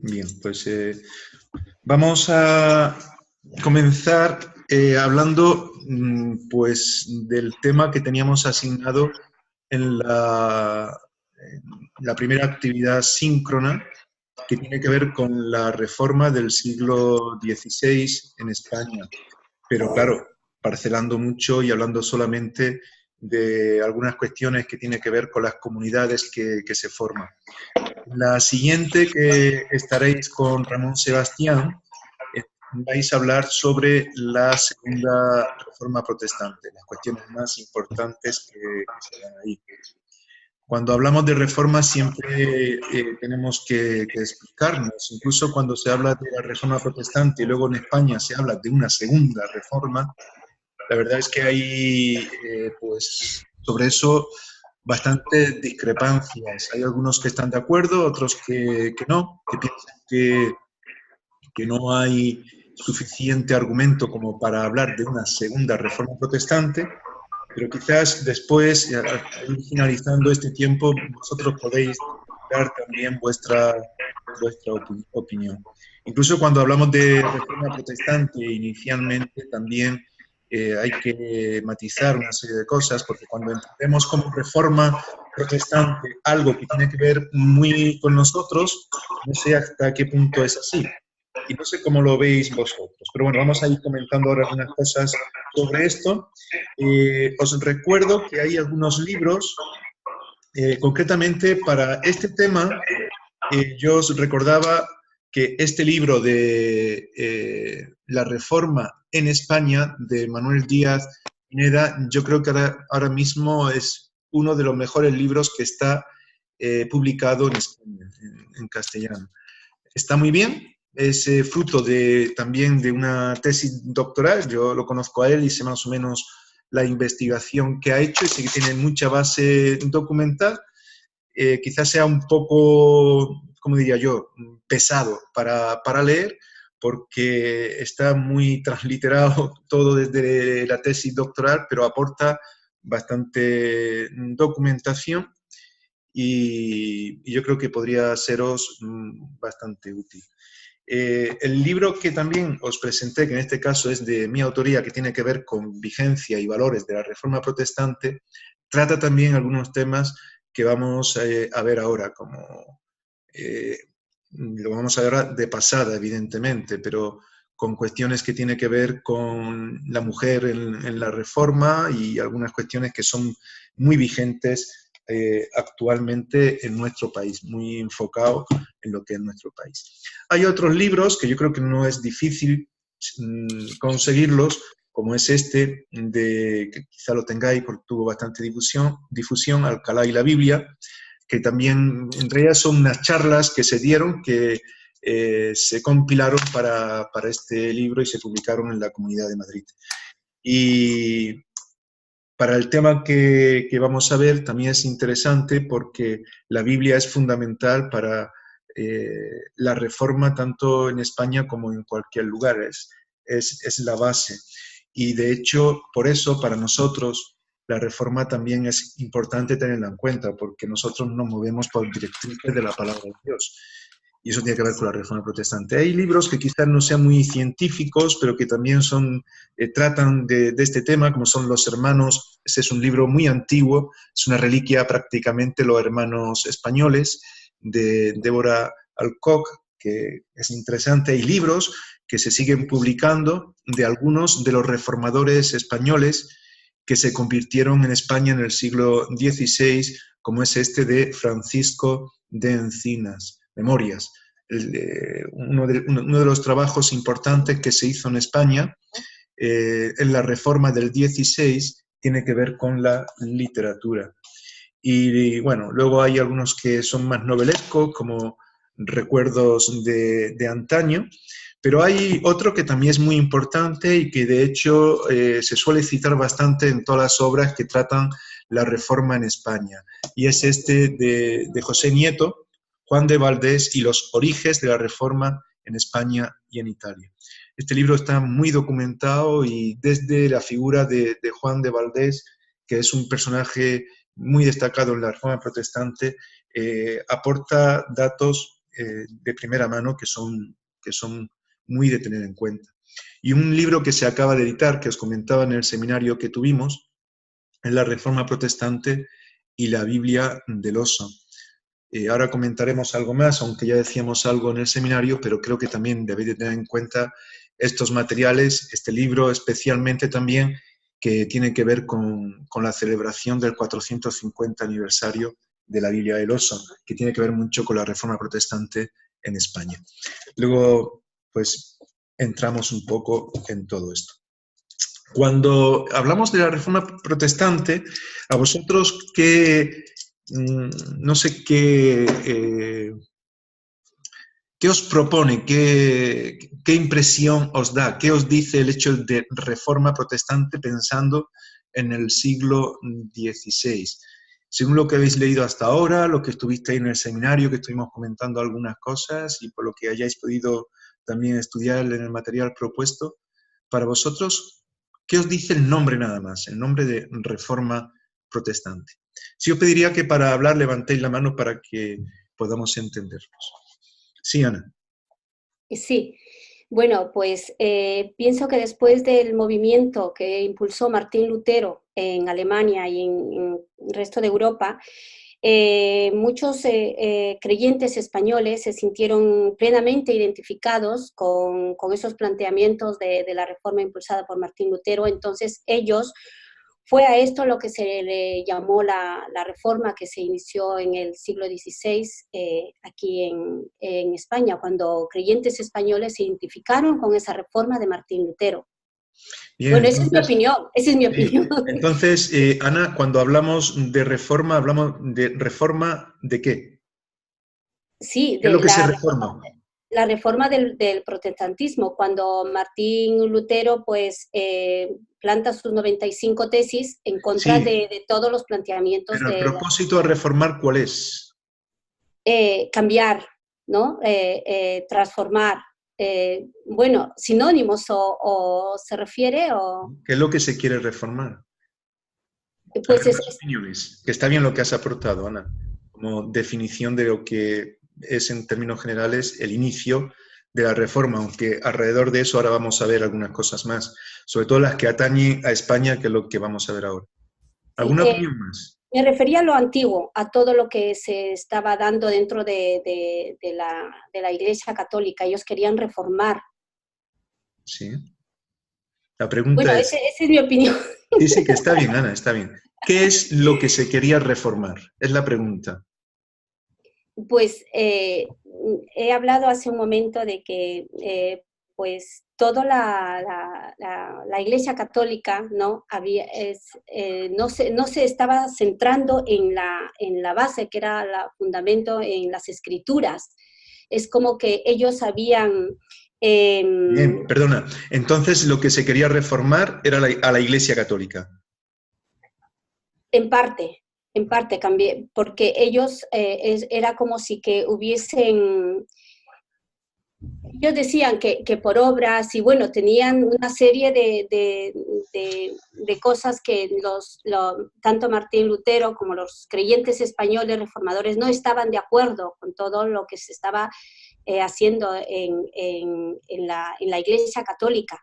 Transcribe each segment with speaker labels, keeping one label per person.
Speaker 1: Bien, pues vamos a comenzar hablando pues del tema que teníamos asignado en la primera actividad síncrona, que tiene que ver con la reforma del siglo XVI en España. Pero claro, parcelando mucho y hablando solamente de algunas cuestiones que tienen que ver con las comunidades que se forman. La siguiente, que estaréis con Ramón Sebastián, vais a hablar sobre la segunda reforma protestante, las cuestiones más importantes que se dan ahí. Cuando hablamos de reforma siempre tenemos que explicarnos, incluso cuando se habla de la reforma protestante y luego en España se habla de una segunda reforma, la verdad es que hay, pues, sobre eso bastantes discrepancias. Hay algunos que están de acuerdo, otros que no, que piensan que no hay suficiente argumento como para hablar de una segunda reforma protestante, pero quizás después, finalizando este tiempo, vosotros podéis dar también vuestra opinión. Incluso cuando hablamos de reforma protestante, inicialmente también hay que matizar una serie de cosas, porque cuando entendemos como reforma protestante algo que tiene que ver muy con nosotros, no sé hasta qué punto es así. Y no sé cómo lo veis vosotros. Pero bueno, vamos a ir comentando ahora algunas cosas sobre esto. Os recuerdo que hay algunos libros, concretamente para este tema. Yo os recordaba que este libro de La Reforma en España, de Manuel Díaz Pineda, yo creo que ahora mismo es uno de los mejores libros que está publicado en España, en castellano. Está muy bien, es fruto también de una tesis doctoral. Yo lo conozco a él y sé más o menos la investigación que ha hecho y sé que tiene mucha base documental. Quizás sea un poco, como diría yo, pesado para leer, porque está muy transliterado todo desde la tesis doctoral, pero aporta bastante documentación y yo creo que podría seros bastante útil. El libro que también os presenté, que en este caso es de mi autoría, que tiene que ver con vigencia y valores de la Reforma Protestante, trata también algunos temas que vamos a ver ahora, como lo vamos a ver de pasada, evidentemente, pero con cuestiones que tienen que ver con la mujer en la Reforma y algunas cuestiones que son muy vigentes actualmente en nuestro país, muy enfocado en lo que es nuestro país. Hay otros libros que yo creo que no es difícil conseguirlos, como es este, que quizá lo tengáis porque tuvo bastante difusión, Alcalá y la Biblia, que también en realidad son unas charlas que se dieron, que se compilaron para este libro y se publicaron en la Comunidad de Madrid. Y para el tema que vamos a ver también es interesante porque la Biblia es fundamental para la reforma tanto en España como en cualquier lugar, es la base. Y de hecho, por eso para nosotros la reforma también es importante tenerla en cuenta, porque nosotros nos movemos por directrices de la palabra de Dios. Y eso tiene que ver con la reforma protestante. Hay libros que quizás no sean muy científicos, pero que también tratan de este tema, como son Los Hermanos. Ese es un libro muy antiguo, es una reliquia prácticamente, Los Hermanos Españoles, de Débora Alcock, que es interesante. Hay libros que se siguen publicando de algunos de los reformadores españoles que se convirtieron en España en el siglo XVI, como es este de Francisco de Encinas, Memorias. Uno de los trabajos importantes que se hizo en España en la reforma del 16 tiene que ver con la literatura. Y bueno, luego hay algunos que son más novelescos, como Recuerdos de antaño, pero hay otro que también es muy importante y que de hecho se suele citar bastante en todas las obras que tratan la reforma en España, y es este de José Nieto, Juan de Valdés y los orígenes de la reforma en España y en Italia. Este libro está muy documentado y desde la figura de Juan de Valdés, que es un personaje muy destacado en la reforma protestante, aporta datos de primera mano que son muy de tener en cuenta. Y un libro que se acaba de editar, que os comentaba en el seminario que tuvimos, es La Reforma Protestante y la Biblia del Oso. Ahora comentaremos algo más, aunque ya decíamos algo en el seminario, pero creo que también debéis de tener en cuenta estos materiales, este libro especialmente también, que tiene que ver con la celebración del 450 aniversario de la Biblia del Oso, que tiene que ver mucho con la Reforma Protestante en España. Luego, pues, entramos un poco en todo esto. Cuando hablamos de la Reforma Protestante, a vosotros no sé qué os propone, qué impresión os da, qué os dice el hecho de Reforma Protestante pensando en el siglo XVI. Según lo que habéis leído hasta ahora, lo que estuvisteis en el seminario, que estuvimos comentando algunas cosas, y por lo que hayáis podido también estudiar en el material propuesto, para vosotros, ¿qué os dice el nombre nada más? El nombre de Reforma Protestante. Sí os pediría que para hablar levantéis la mano para que podamos entendernos. Sí, Ana.
Speaker 2: Sí, bueno, pues pienso que después del movimiento que impulsó Martín Lutero en Alemania y en el resto de Europa, muchos creyentes españoles se sintieron plenamente identificados con esos planteamientos de la reforma impulsada por Martín Lutero. Entonces fue a esto lo que se le llamó la reforma que se inició en el siglo XVI aquí en España, cuando creyentes españoles se identificaron con esa reforma de Martín Lutero.
Speaker 1: Bien,
Speaker 2: Bueno,
Speaker 1: entonces,
Speaker 2: esa es mi opinión.
Speaker 1: Entonces, Ana, cuando hablamos de reforma de qué?
Speaker 2: Sí,
Speaker 1: ¿Qué es
Speaker 2: de
Speaker 1: lo que se reforma?
Speaker 2: la reforma del protestantismo, cuando Martín Lutero pues planta sus 95 tesis en contra
Speaker 1: Sí,
Speaker 2: de todos los planteamientos
Speaker 1: pero el
Speaker 2: de
Speaker 1: propósito a reformar, ¿cuál es?
Speaker 2: cambiar, ¿no? Transformar. Bueno, sinónimos o se refiere o...
Speaker 1: ¿Qué es lo que se quiere reformar? A
Speaker 2: Pues
Speaker 1: ver, las opiniones, que está bien lo que has aportado, Ana, como definición de lo que es en términos generales el inicio de la reforma, aunque alrededor de eso ahora vamos a ver algunas cosas más, sobre todo las que atañen a España, que es lo que vamos a ver ahora.
Speaker 2: sí,
Speaker 1: ¿Alguna opinión más?
Speaker 2: me refería a lo antiguo, a todo lo que se estaba dando dentro de la Iglesia Católica. Ellos querían reformar.
Speaker 1: Sí. La pregunta
Speaker 2: Bueno,
Speaker 1: es,
Speaker 2: esa es mi opinión.
Speaker 1: sí, sí, que está bien, Ana, está bien. ¿Qué es lo que se quería reformar? Es la pregunta.
Speaker 2: Pues he hablado hace un momento de que pues toda la Iglesia Católica no se estaba centrando en la base, que era el fundamento en las escrituras. Es como que ellos habían...
Speaker 1: Bien, perdona. Entonces lo que se quería reformar era a la Iglesia Católica.
Speaker 2: En parte cambié, porque ellos era como si que hubiesen... Ellos decían que por obras y bueno, tenían una serie de cosas que tanto Martín Lutero como los creyentes españoles reformadores no estaban de acuerdo con todo lo que se estaba haciendo en la Iglesia Católica.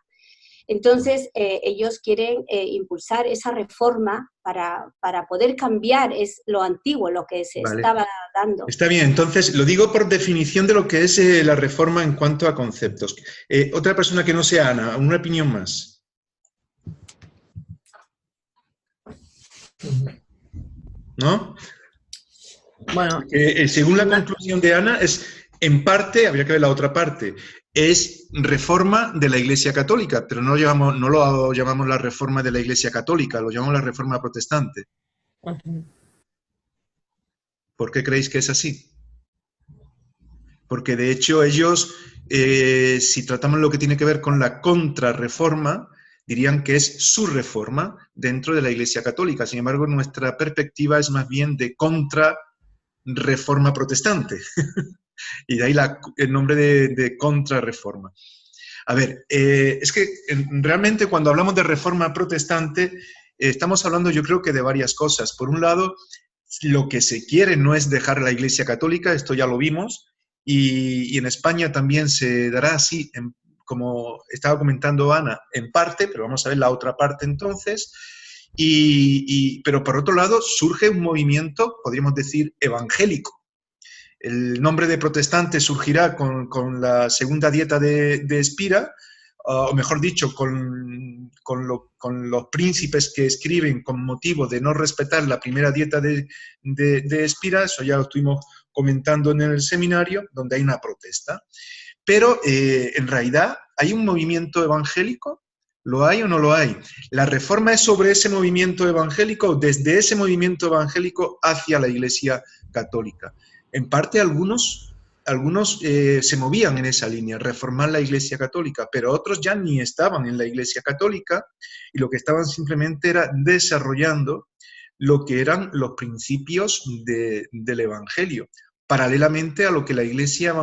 Speaker 2: Entonces, ellos quieren impulsar esa reforma para poder cambiar lo antiguo, lo que se
Speaker 1: Vale.
Speaker 2: estaba dando.
Speaker 1: Está bien, entonces lo digo por definición de lo que es la reforma en cuanto a conceptos. Otra persona que no sea Ana, una opinión más. ¿No?
Speaker 3: Bueno,
Speaker 1: Según la conclusión de Ana, es en parte, habría que ver la otra parte, es reforma de la Iglesia Católica, pero no lo llamamos la reforma de la Iglesia Católica, lo llamamos la reforma protestante. ¿Por qué creéis que es así? Porque de hecho ellos, si tratamos lo que tiene que ver con la contrarreforma, dirían que es su reforma dentro de la Iglesia Católica. Sin embargo, nuestra perspectiva es más bien de contrarreforma protestante. Y de ahí el nombre de contrarreforma. A ver, es que realmente cuando hablamos de reforma protestante, estamos hablando yo creo que de varias cosas. Por un lado, lo que se quiere no es dejar la Iglesia Católica, esto ya lo vimos, y en España también se dará así, como estaba comentando Ana, en parte, pero vamos a ver la otra parte entonces. Pero por otro lado surge un movimiento, podríamos decir, evangélico. El nombre de protestante surgirá con la segunda dieta de Spira, o mejor dicho, con los príncipes que escriben con motivo de no respetar la primera dieta de Spira. Eso ya lo estuvimos comentando en el seminario, donde hay una protesta. Pero en realidad, ¿hay un movimiento evangélico? ¿Lo hay o no lo hay? La reforma es sobre ese movimiento evangélico, desde ese movimiento evangélico hacia la Iglesia Católica. En parte algunos se movían en esa línea, reformar la Iglesia Católica, pero otros ya ni estaban en la Iglesia Católica y lo que estaban simplemente era desarrollando lo que eran los principios del Evangelio, paralelamente a lo que la Iglesia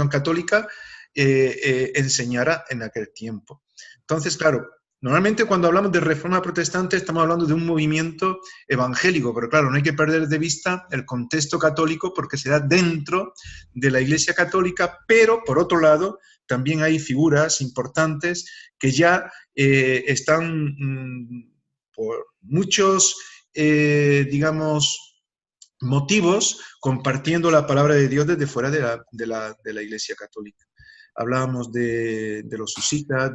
Speaker 1: católica enseñara en aquel tiempo. Entonces, claro, normalmente cuando hablamos de reforma protestante estamos hablando de un movimiento evangélico, pero claro, no hay que perder de vista el contexto católico porque se da dentro de la Iglesia Católica, pero por otro lado también hay figuras importantes que ya están por muchos, digamos, motivos compartiendo la palabra de Dios desde fuera de la Iglesia Católica. Hablábamos de los husitas,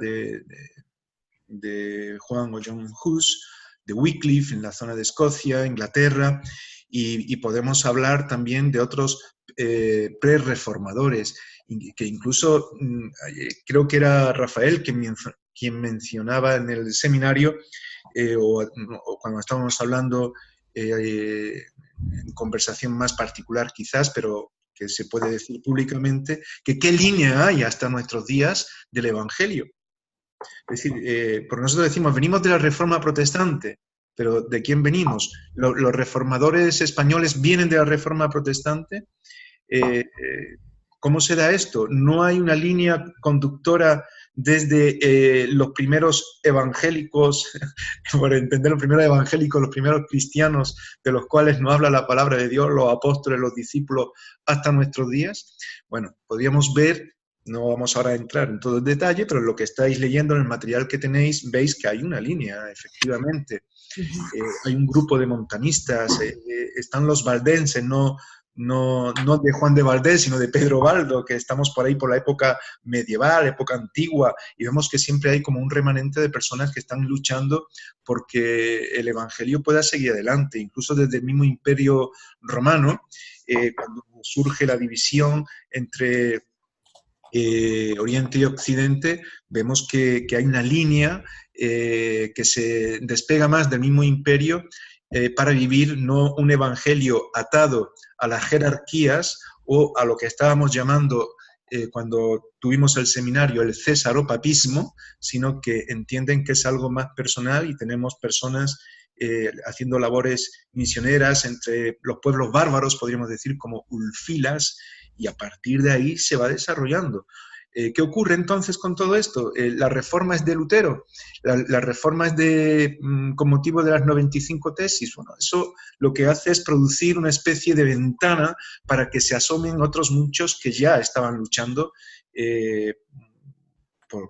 Speaker 1: de Juan o John Hus, de Wycliffe en la zona de Escocia, Inglaterra, y podemos hablar también de otros pre-reformadores, que incluso creo que era Rafael quien mencionaba en el seminario, o cuando estábamos hablando en conversación más particular quizás, pero que se puede decir públicamente, que qué línea hay hasta nuestros días del Evangelio. Es decir, porque nosotros decimos, venimos de la Reforma Protestante, pero ¿de quién venimos? ¿Los reformadores españoles vienen de la Reforma Protestante? ¿Cómo se da esto? No hay una línea conductora desde los primeros evangélicos, por entender los primeros evangélicos, los primeros cristianos de los cuales nos habla la palabra de Dios, los apóstoles, los discípulos, hasta nuestros días. Bueno, podríamos ver, no vamos ahora a entrar en todo el detalle, pero en lo que estáis leyendo en el material que tenéis, veis que hay una línea, efectivamente. Hay un grupo de montanistas, están los valdenses, no de Juan de Valdés, sino de Pedro Baldo, que estamos por ahí por la época medieval, época antigua, y vemos que siempre hay como un remanente de personas que están luchando porque el Evangelio pueda seguir adelante, incluso desde el mismo Imperio Romano, cuando surge la división entre Oriente y Occidente, vemos que hay una línea que se despega más del mismo imperio para vivir no un evangelio atado a las jerarquías o a lo que estábamos llamando cuando tuvimos el seminario el césaropapismo, sino que entienden que es algo más personal y tenemos personas haciendo labores misioneras entre los pueblos bárbaros, podríamos decir, como ulfilas, y a partir de ahí se va desarrollando. ¿Qué ocurre entonces con todo esto? La reforma es de Lutero, la reforma es con motivo de las 95 tesis. Bueno, eso lo que hace es producir una especie de ventana para que se asomen otros muchos que ya estaban luchando por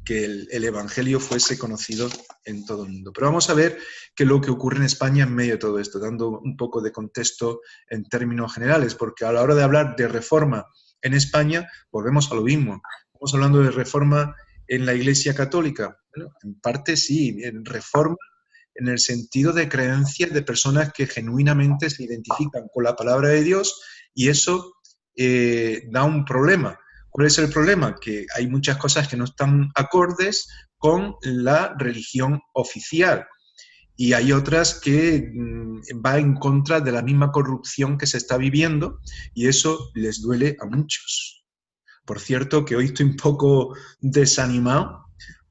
Speaker 1: que el Evangelio fuese conocido en todo el mundo. Pero vamos a ver qué es lo que ocurre en España en medio de todo esto, dando un poco de contexto en términos generales, porque a la hora de hablar de reforma en España, volvemos a lo mismo. Estamos hablando de reforma en la Iglesia Católica. Bueno, en parte sí, en reforma en el sentido de creencias de personas que genuinamente se identifican con la palabra de Dios, y eso da un problema. ¿Cuál es el problema? Que hay muchas cosas que no están acordes con la religión oficial y hay otras que va en contra de la misma corrupción que se está viviendo, y eso les duele a muchos. Por cierto, que hoy estoy un poco desanimado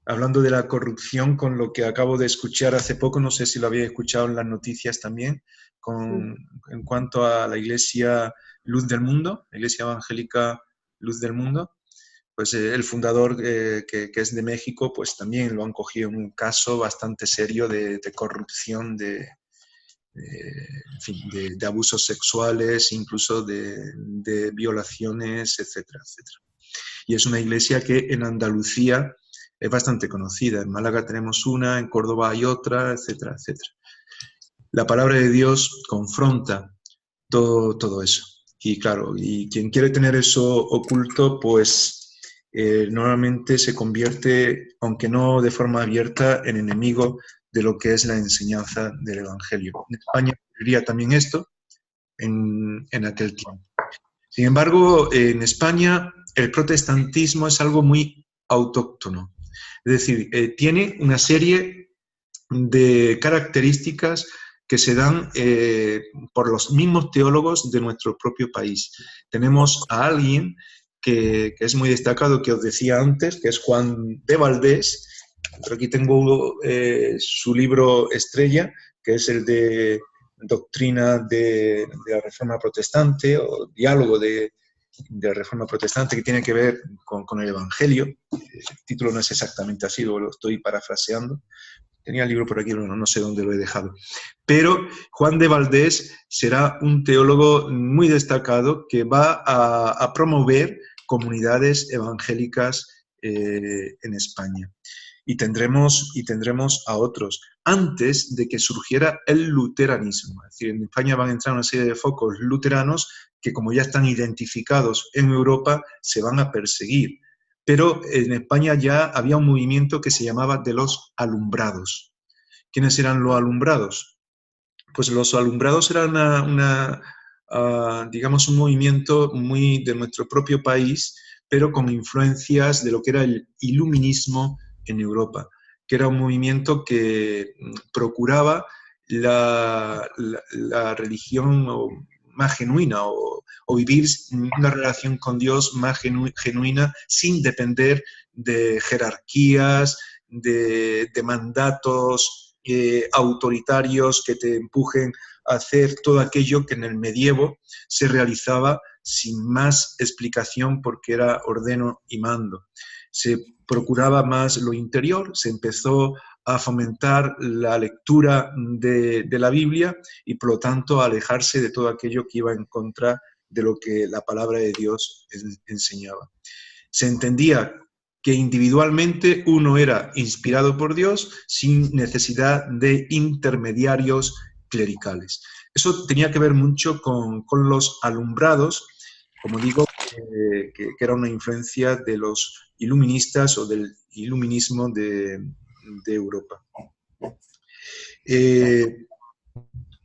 Speaker 1: hablando de la corrupción con lo que acabo de escuchar hace poco, no sé si lo había escuchado en las noticias también, en cuanto a la Iglesia Luz del Mundo, la Iglesia Evangélica Luz del Mundo. Pues el fundador, que es de México, pues también lo han cogido en un caso bastante serio de corrupción en fin, de abusos sexuales, incluso de violaciones, etcétera, etcétera. Y es una iglesia que en Andalucía es bastante conocida. En Málaga tenemos una, en Córdoba hay otra, etcétera, etcétera. La palabra de Dios confronta todo eso. Y claro, y quien quiere tener eso oculto, pues normalmente se convierte, aunque no de forma abierta, en enemigo de lo que es la enseñanza del Evangelio. En España ocurriría también esto en aquel tiempo. Sin embargo, en España el protestantismo es algo muy autóctono. Es decir, tiene una serie de características que se dan por los mismos teólogos de nuestro propio país. Tenemos a alguien que es muy destacado, que os decía antes, que es Juan de Valdés. Pero aquí tengo su libro estrella, que es el de Doctrina de la Reforma Protestante, o Diálogo de la Reforma Protestante, que tiene que ver con el Evangelio. El título no es exactamente así, lo estoy parafraseando. Tenía el libro por aquí, no sé dónde lo he dejado. Pero Juan de Valdés será un teólogo muy destacado que va a promover comunidades evangélicas en España. Y tendremos a otros, antes de que surgiera el luteranismo. Es decir, en España van a entrar una serie de focos luteranos que, como ya están identificados en Europa, se van a perseguir. Pero en España ya había un movimiento que se llamaba de los alumbrados. ¿Quiénes eran los alumbrados? Pues los alumbrados eran digamos, un movimiento muy de nuestro propio país, pero con influencias de lo que era el iluminismo en Europa, que era un movimiento que procuraba la religión más genuina o vivir una relación con Dios más genuina sin depender de jerarquías, de mandatos autoritarios que te empujen a hacer todo aquello que en el medievo se realizaba sin más explicación porque era ordeno y mando. Se procuraba más lo interior, se empezó a fomentar la lectura de la Biblia y por lo tanto a alejarse de todo aquello que iba en contra de lo que la palabra de Dios enseñaba. Se entendía que individualmente uno era inspirado por Dios sin necesidad de intermediarios clericales. Eso tenía que ver mucho con los alumbrados, como digo, que era una influencia de los iluministas o del iluminismo de Europa.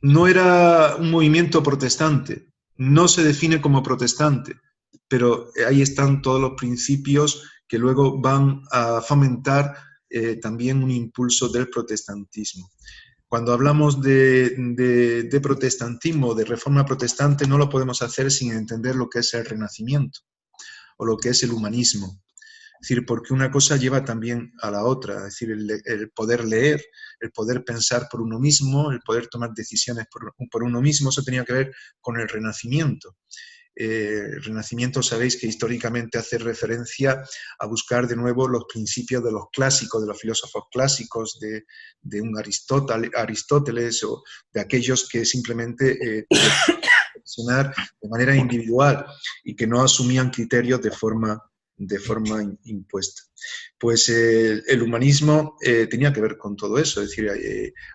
Speaker 1: No era un movimiento protestante, no se define como protestante, pero ahí están todos los principios que luego van a fomentar también un impulso del protestantismo. Cuando hablamos de protestantismo, de reforma protestante, no lo podemos hacer sin entender lo que es el Renacimiento o lo que es el humanismo. Es decir, porque una cosa lleva también a la otra, es decir, el poder leer, el poder pensar por uno mismo, el poder tomar decisiones por uno mismo, eso tenía que ver con el Renacimiento. El Renacimiento, sabéis que históricamente hace referencia a buscar de nuevo los principios de los clásicos, de los filósofos clásicos, de un Aristóteles o de aquellos que simplemente reflexionar de manera individual y que no asumían criterios de forma impuesta. Pues el humanismo tenía que ver con todo eso, es decir,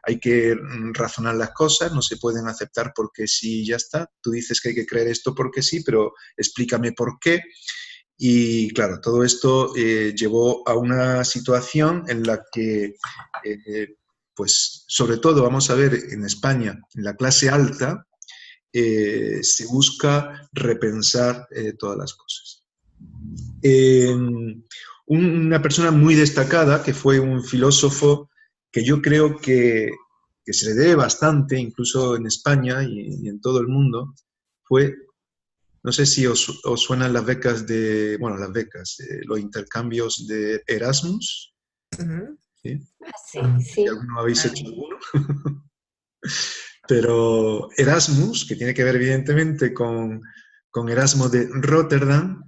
Speaker 1: hay que razonar las cosas, no se pueden aceptar porque sí y ya está. Tú dices que hay que creer esto porque sí, pero explícame por qué. Y claro, todo esto llevó a una situación en la que, pues sobre todo, vamos a ver en España, en la clase alta, se busca repensar todas las cosas. Una persona muy destacada, que fue un filósofo que yo creo que se le debe bastante, incluso en España y en todo el mundo, fue, no sé si os suenan las becas los intercambios de Erasmus.
Speaker 3: Ujú.
Speaker 1: ¿Sí?
Speaker 2: Sí, sí.
Speaker 1: ¿Alguno habéis hecho alguno? Pero Erasmus, que tiene que ver evidentemente con Erasmo de Rotterdam,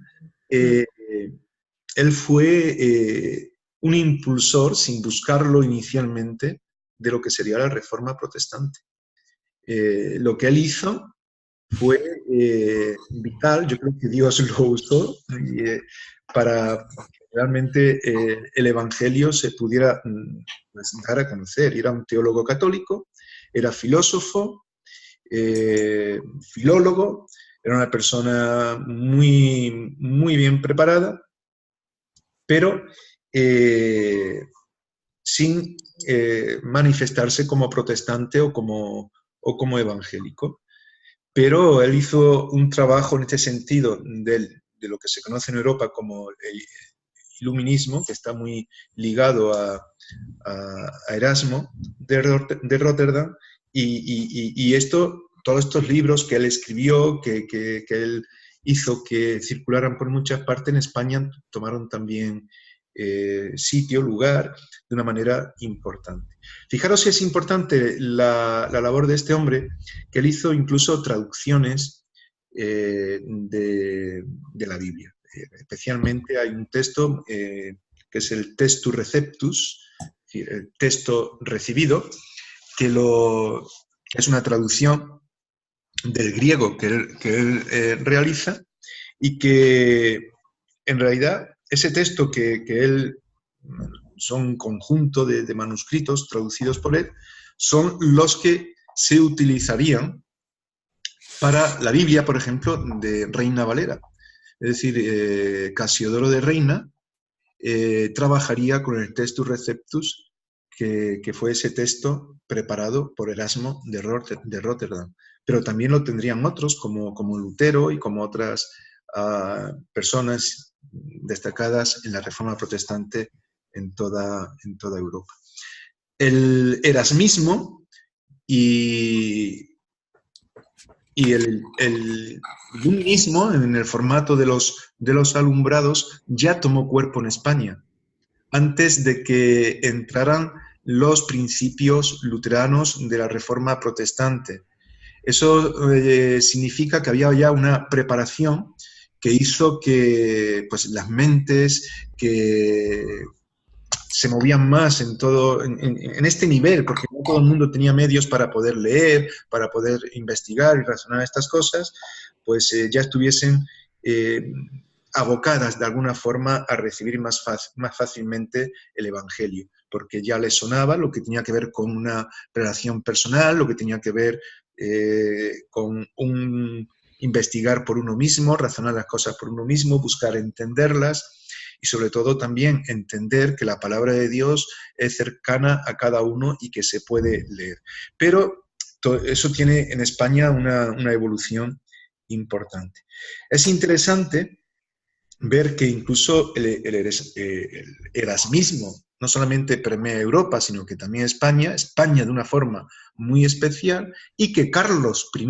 Speaker 1: él fue un impulsor, sin buscarlo inicialmente, de lo que sería la Reforma Protestante. lo que él hizo fue vital. Yo creo que Dios lo usó para que realmente el Evangelio se pudiera pues, dar a conocer. Era un teólogo católico, era filósofo, filólogo, era una persona muy, muy bien preparada, pero sin manifestarse como protestante o como evangélico. Pero él hizo un trabajo en este sentido de lo que se conoce en Europa como el iluminismo, que está muy ligado a Erasmo de Rotterdam, y todos estos libros que él escribió, que él hizo que circularan por muchas partes en España, tomaron también sitio, lugar, de una manera importante. Fijaros si es importante la labor de este hombre, que él hizo incluso traducciones de la Biblia. Especialmente hay un texto que es el Textus Receptus, el texto recibido, que es una traducción del griego que él realiza, y que en realidad ese texto que él, son un conjunto de manuscritos traducidos por él, son los que se utilizarían para la Biblia, por ejemplo, de Reina Valera. Es decir, Casiodoro de Reina trabajaría con el Textus Receptus, que fue ese texto preparado por Erasmo de Rotterdam. Pero también lo tendrían otros, como Lutero y como otras personas destacadas en la Reforma Protestante en toda Europa. El erasmismo y el iluminismo, en el formato de los alumbrados, ya tomó cuerpo en España, antes de que entraran los principios luteranos de la Reforma Protestante. Eso significa que había ya una preparación que hizo que pues, las mentes que se movían más en este nivel, porque no todo el mundo tenía medios para poder leer, para poder investigar y razonar estas cosas, pues ya estuviesen abocadas de alguna forma a recibir más fácilmente el Evangelio, porque ya les sonaba lo que tenía que ver con una relación personal, lo que tenía que ver con investigar por uno mismo, razonar las cosas por uno mismo, buscar entenderlas, y sobre todo también entender que la palabra de Dios es cercana a cada uno y que se puede leer. Pero eso tiene en España una evolución importante. Es interesante ver que incluso el erasmismo no solamente permea Europa, sino que también España de una forma muy especial, y que Carlos I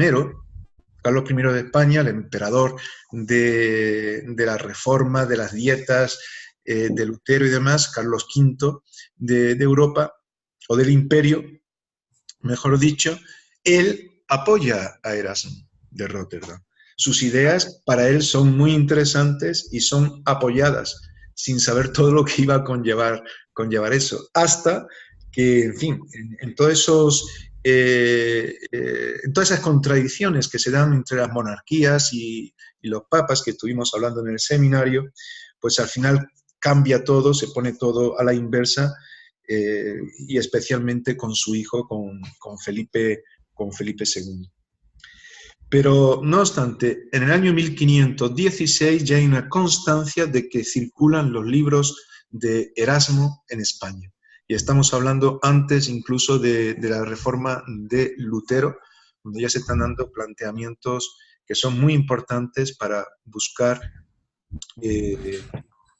Speaker 1: de España, el emperador de la Reforma, de las dietas, de Lutero y demás, Carlos V de Europa, o del Imperio, mejor dicho, él apoya a Erasmo de Rotterdam. Sus ideas para él son muy interesantes y son apoyadas, sin saber todo lo que iba a conllevar eso, hasta que, en fin, en todas esas contradicciones que se dan entre las monarquías y los papas, que estuvimos hablando en el seminario, pues al final cambia todo, se pone todo a la inversa, y especialmente con su hijo, con Felipe II. Pero, no obstante, en el año 1516 ya hay una constancia de que circulan los libros de Erasmo en España. Y estamos hablando antes incluso de la reforma de Lutero, donde ya se están dando planteamientos que son muy importantes para buscar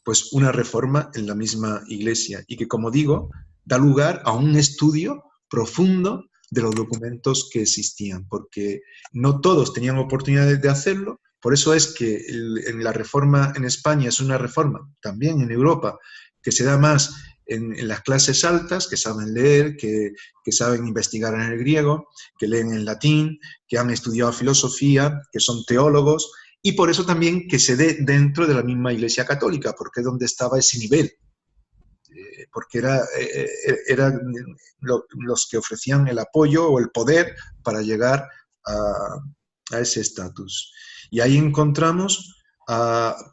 Speaker 1: pues una reforma en la misma Iglesia, y que, como digo, da lugar a un estudio profundo de los documentos que existían, porque no todos tenían oportunidades de hacerlo. Por eso es que en la reforma en España es una reforma, también en Europa, que se da más en las clases altas, que saben leer, que saben investigar en el griego, que leen en latín, que han estudiado filosofía, que son teólogos, y por eso también que se dé dentro de la misma Iglesia Católica, porque es donde estaba ese nivel. porque eran los que ofrecían el apoyo o el poder para llegar a ese estatus. Y ahí encontramos,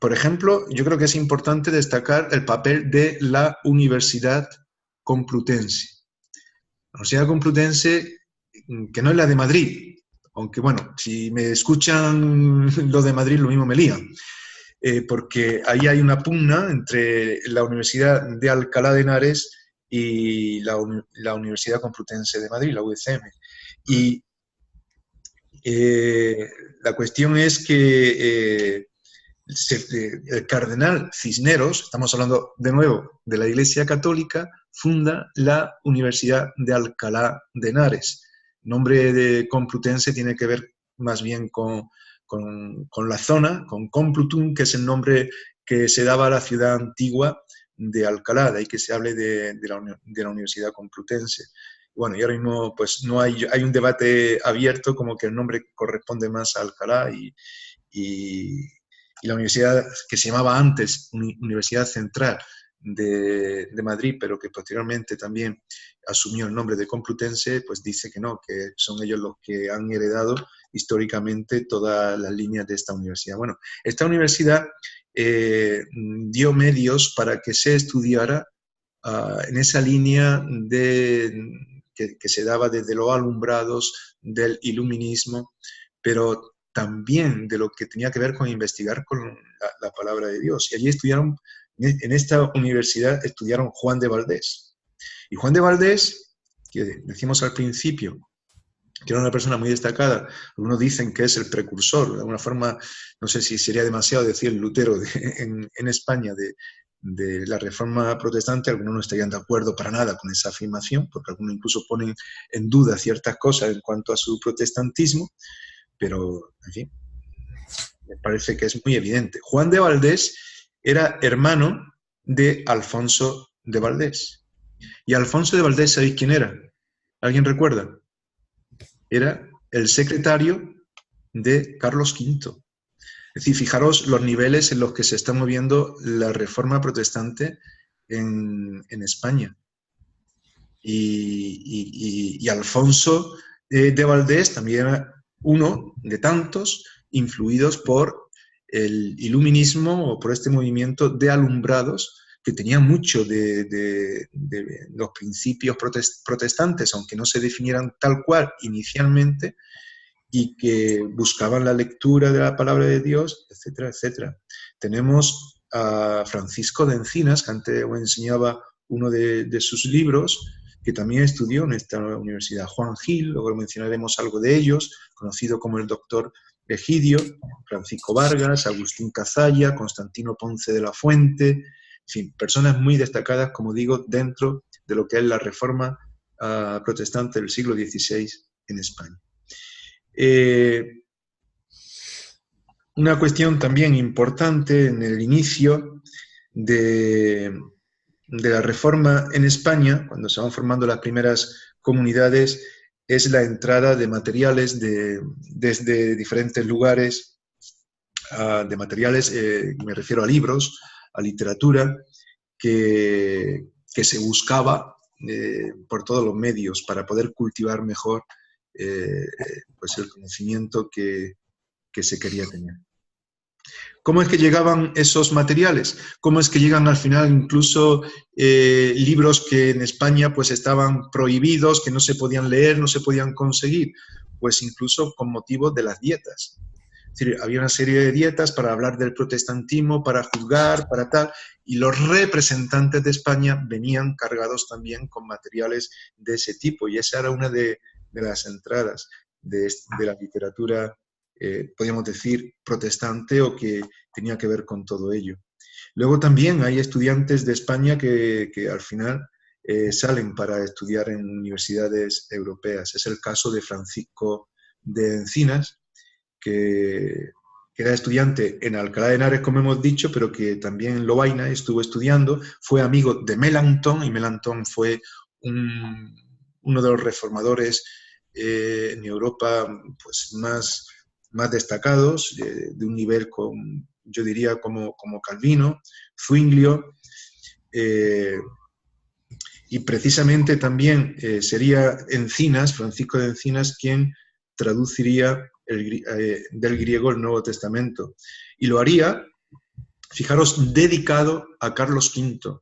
Speaker 1: por ejemplo, yo creo que es importante destacar el papel de la Universidad Complutense. La Universidad Complutense, que no es la de Madrid, aunque bueno, si me escuchan los de Madrid, lo mismo me lían, porque ahí hay una pugna entre la Universidad de Alcalá de Henares y la Universidad Complutense de Madrid, la UCM. Y la cuestión es que el cardenal Cisneros, estamos hablando de nuevo de la Iglesia Católica, funda la Universidad de Alcalá de Henares. El nombre de Complutense tiene que ver más bien con la zona, con Complutum, que es el nombre que se daba a la ciudad antigua de Alcalá, de ahí que se hable de la Universidad Complutense. Bueno, y ahora mismo pues no hay un debate abierto como que el nombre corresponde más a Alcalá y la universidad que se llamaba antes Universidad Central de Madrid, pero que posteriormente también asumió el nombre de Complutense, pues dice que no, que son ellos los que han heredado históricamente todas las líneas de esta universidad. Bueno, esta universidad dio medios para que se estudiara en esa línea que se daba desde los alumbrados del iluminismo, pero también de lo que tenía que ver con investigar con la palabra de Dios. Y allí estudiaron, en esta universidad estudiaron Juan de Valdés. Y Juan de Valdés, que decimos al principio, que era una persona muy destacada, algunos dicen que es el precursor, de alguna forma, no sé si sería demasiado decir Lutero en España de la Reforma Protestante, algunos no estarían de acuerdo para nada con esa afirmación, porque algunos incluso ponen en duda ciertas cosas en cuanto a su protestantismo, pero, en fin, me parece que es muy evidente. Juan de Valdés era hermano de Alfonso de Valdés. Y Alfonso de Valdés, ¿sabéis quién era? ¿Alguien recuerda? Era el secretario de Carlos V. Es decir, fijaros los niveles en los que se está moviendo la Reforma Protestante en España. Y Alfonso de Valdés también era uno de tantos influidos por el iluminismo o por este movimiento de alumbrados que tenía mucho de los principios protestantes, aunque no se definieran tal cual inicialmente, y que buscaban la lectura de la palabra de Dios, etcétera, etcétera. Tenemos a Francisco de Encinas, que antes os enseñaba uno de sus libros, que también estudió en esta universidad. Juan Gil, luego mencionaremos algo de ellos, conocido como el doctor Egidio, Francisco Vargas, Agustín Cazalla, Constantino Ponce de la Fuente, en fin, personas muy destacadas, como digo, dentro de lo que es la Reforma protestante del siglo XVI en España. Una cuestión también importante en el inicio de la Reforma en España, cuando se van formando las primeras comunidades, es la entrada de materiales desde diferentes lugares, de materiales, me refiero a libros, a literatura, que se buscaba por todos los medios para poder cultivar mejor pues el conocimiento que se quería tener. ¿Cómo es que llegaban esos materiales? ¿Cómo es que llegan al final incluso libros que en España pues estaban prohibidos, que no se podían leer, no se podían conseguir? Pues incluso con motivo de las dietas. Es decir, había una serie de dietas para hablar del protestantismo, para juzgar, para tal, y los representantes de España venían cargados también con materiales de ese tipo, y esa era una de las entradas de la literatura, podríamos decir, protestante o que tenía que ver con todo ello. Luego también hay estudiantes de España que al final salen para estudiar en universidades europeas. Es el caso de Francisco de Encinas, que era estudiante en Alcalá de Henares, como hemos dicho, pero que también en Lovaina estuvo estudiando, fue amigo de Melanchthon, y Melanchthon fue uno de los reformadores en Europa pues, más destacados, de un nivel, yo diría, como Calvino, Zwinglio, y precisamente también sería Encinas, Francisco de Encinas, quien traduciría del griego el Nuevo Testamento. Y lo haría, fijaros, dedicado a Carlos V,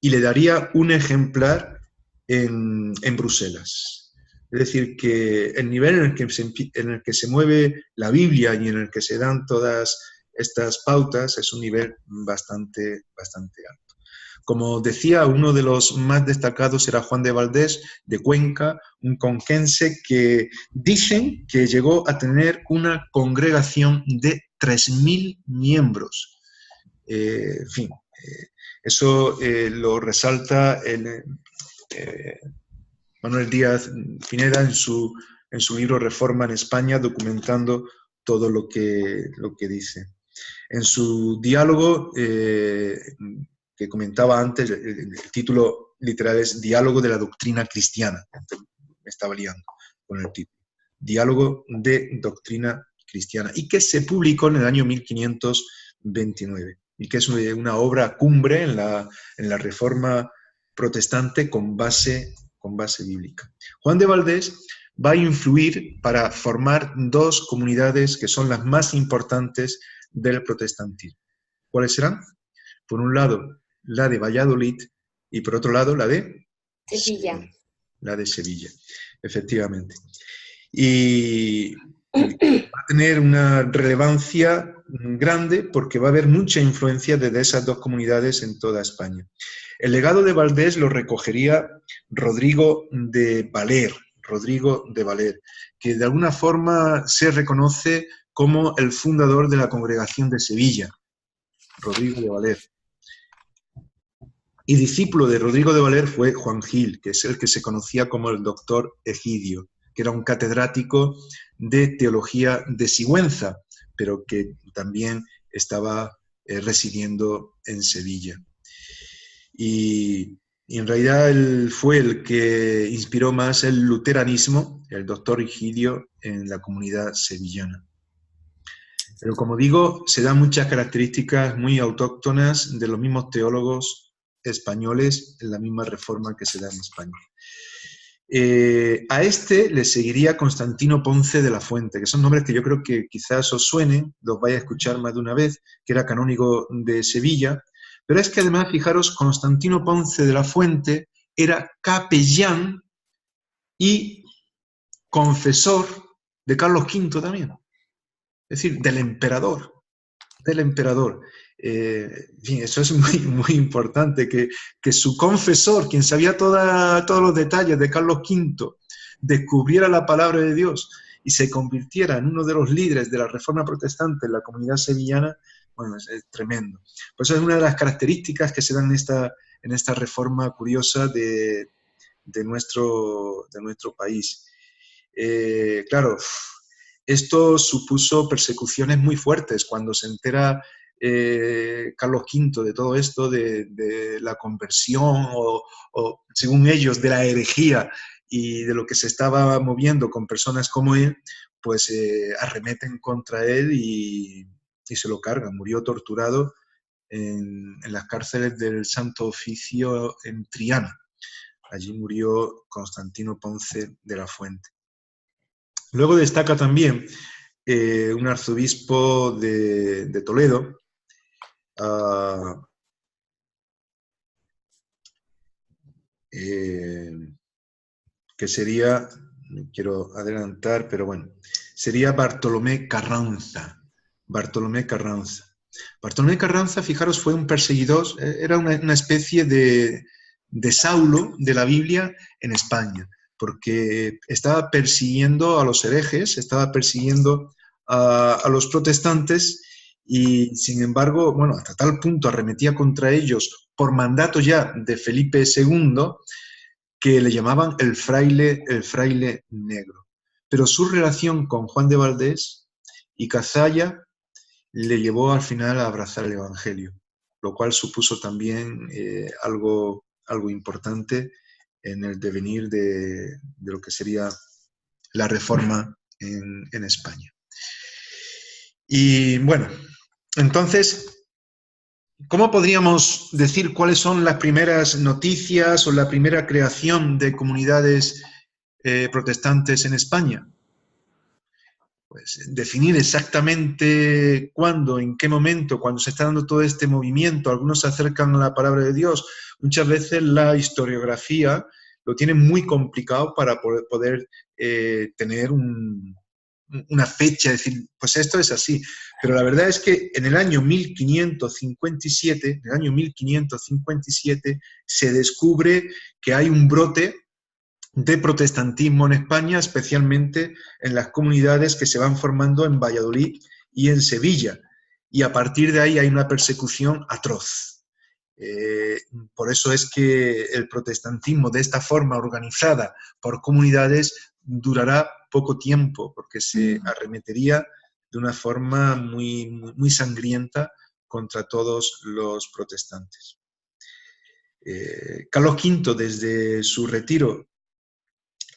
Speaker 1: y le daría un ejemplar en Bruselas. Es decir, que el nivel en el que se mueve la Biblia y en el que se dan todas estas pautas es un nivel bastante alto. Como decía, uno de los más destacados era Juan de Valdés, de Cuenca, un conquense que dicen que llegó a tener una congregación de 3.000 miembros. En fin, eso lo resalta Manuel Díaz Pineda en su libro Reforma en España, documentando todo lo que dice. En su diálogo, que comentaba antes, el título literal es Diálogo de la Doctrina Cristiana. Me estaba liando con el título. Diálogo de Doctrina Cristiana, y que se publicó en el año 1529, y que es una obra cumbre en la Reforma protestante con base bíblica. Juan de Valdés va a influir para formar dos comunidades que son las más importantes del protestantismo. ¿Cuáles serán? Por un lado, la de Valladolid, y por otro lado, la de
Speaker 2: Sevilla.
Speaker 1: La de Sevilla, efectivamente. Y va a tener una relevancia grande porque va a haber mucha influencia de esas dos comunidades en toda España. El legado de Valdés lo recogería Rodrigo de Valer, que de alguna forma se reconoce como el fundador de la Congregación de Sevilla, Rodrigo de Valer. Y discípulo de Rodrigo de Valer fue Juan Gil, que es el que se conocía como el doctor Egidio, que era un catedrático de teología de Sigüenza, pero que también estaba residiendo en Sevilla. Y en realidad él fue el que inspiró más el luteranismo, el doctor Egidio, en la comunidad sevillana. Pero como digo, se dan muchas características muy autóctonas de los mismos teólogos españoles en la misma reforma que se da en España. A este le seguiría Constantino Ponce de la Fuente, que son nombres que yo creo que quizás os suenen, los vais a escuchar más de una vez, que era canónigo de Sevilla, pero es que además, fijaros, Constantino Ponce de la Fuente era capellán y confesor de Carlos V también, es decir, del emperador. En fin, eso es muy importante, que su confesor, quien sabía todos los detalles de Carlos V, descubriera la palabra de Dios y se convirtiera en uno de los líderes de la Reforma Protestante en la comunidad sevillana. Bueno, es tremendo. Pues esa es una de las características que se dan en esta reforma curiosa de nuestro país. Claro, esto supuso persecuciones muy fuertes cuando se entera Carlos V de todo esto, de la conversión o, según ellos, de la herejía y de lo que se estaba moviendo con personas como él, pues arremeten contra él y se lo cargan. Murió torturado en las cárceles del Santo Oficio en Triana. Allí murió Constantino Ponce de la Fuente. Luego destaca también un arzobispo de Toledo, que sería, quiero adelantar, pero bueno, sería Bartolomé Carranza. Bartolomé Carranza, fijaros, fue un perseguidor, era una especie de Saulo de la Biblia en España, porque estaba persiguiendo a los herejes, estaba persiguiendo a los protestantes y, sin embargo, bueno, hasta tal punto arremetía contra ellos por mandato ya de Felipe II, que le llamaban el fraile negro. Pero su relación con Juan de Valdés y Cazalla le llevó al final a abrazar el Evangelio, lo cual supuso también algo importante en el devenir de lo que sería la reforma en España. Y bueno, entonces, ¿cómo podríamos decir cuáles son las primeras noticias o la primera creación de comunidades protestantes en España? Pues definir exactamente cuándo, en qué momento, cuando se está dando todo este movimiento, algunos se acercan a la palabra de Dios. Muchas veces la historiografía lo tiene muy complicado para poder tener una fecha, decir, pues esto es así. Pero la verdad es que en el año 1557, se descubre que hay un brote de protestantismo en España, especialmente en las comunidades que se van formando en Valladolid y en Sevilla. Y a partir de ahí hay una persecución atroz. Por eso es que el protestantismo de esta forma organizada por comunidades durará poco tiempo, porque se arremetería de una forma muy sangrienta contra todos los protestantes. Carlos V, desde su retiro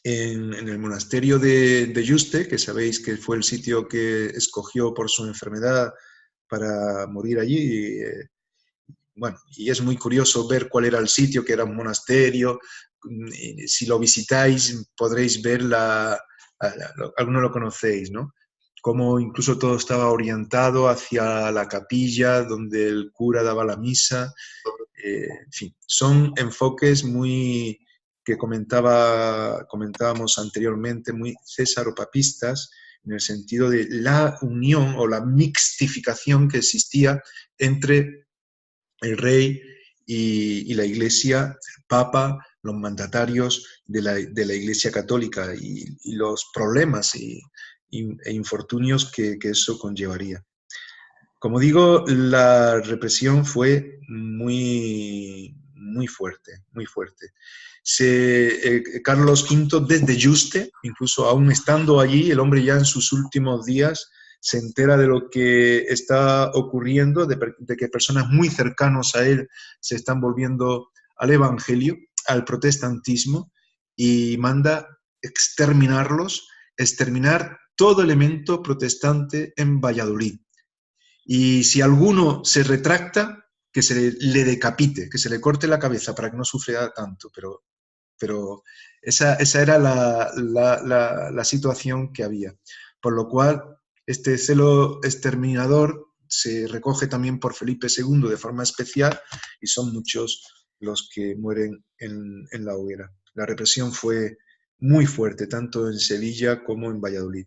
Speaker 1: en el monasterio de Yuste, que sabéis que fue el sitio que escogió por su enfermedad para morir allí. Bueno, y es muy curioso ver cuál era el sitio, que era un monasterio. Si lo visitáis podréis ver algunos lo conocéis, ¿no? Cómo incluso todo estaba orientado hacia la capilla donde el cura daba la misa. En fin, son enfoques muy que comentábamos anteriormente, muy césaropapistas, en el sentido de la unión o la mixtificación que existía entre el rey y la iglesia, el papa, los mandatarios de la iglesia católica y los problemas e infortunios que eso conllevaría. Como digo, la represión fue muy fuerte, muy fuerte. Carlos V, desde Yuste, incluso aún estando allí, el hombre ya en sus últimos días se entera de lo que está ocurriendo, de que personas muy cercanos a él se están volviendo al evangelio, al protestantismo, y manda exterminar todo elemento protestante en Valladolid. Y si alguno se retracta, que se le decapite, que se le corte la cabeza para que no sufra tanto. Pero esa era la situación que había. Por lo cual, este celo exterminador se recoge también por Felipe II de forma especial y son muchos los que mueren en la hoguera. La represión fue muy fuerte, tanto en Sevilla como en Valladolid,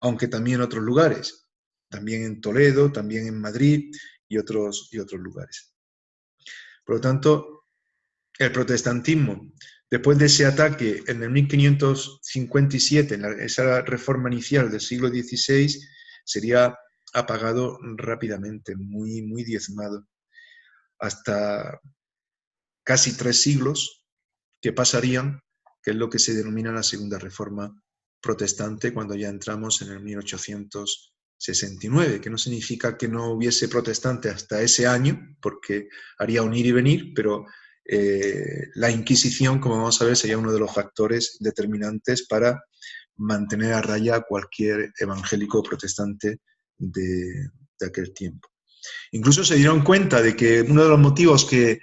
Speaker 1: aunque también en otros lugares. También en Toledo, también en Madrid y otros lugares. Por lo tanto, el protestantismo, después de ese ataque en el 1557, en esa reforma inicial del siglo XVI, sería apagado rápidamente, muy diezmado, hasta casi 3 siglos que pasarían, que es lo que se denomina la Segunda Reforma Protestante, cuando ya entramos en el 1869, que no significa que no hubiese protestante hasta ese año, porque haría un ir y venir, pero la Inquisición, como vamos a ver, sería uno de los factores determinantes para mantener a raya a cualquier evangélico protestante de aquel tiempo. Incluso se dieron cuenta de que uno de los motivos que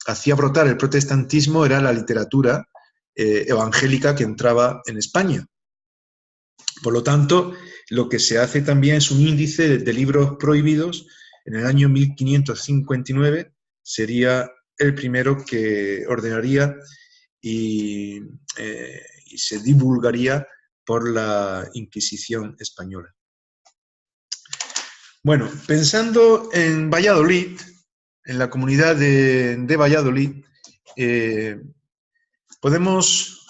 Speaker 1: hacía brotar el protestantismo era la literatura evangélica que entraba en España. Por lo tanto, lo que se hace también es un índice de libros prohibidos. En el año 1559 sería el primero que ordenaría y se divulgaría por la Inquisición española. Bueno, pensando en Valladolid, en la comunidad de Valladolid, podemos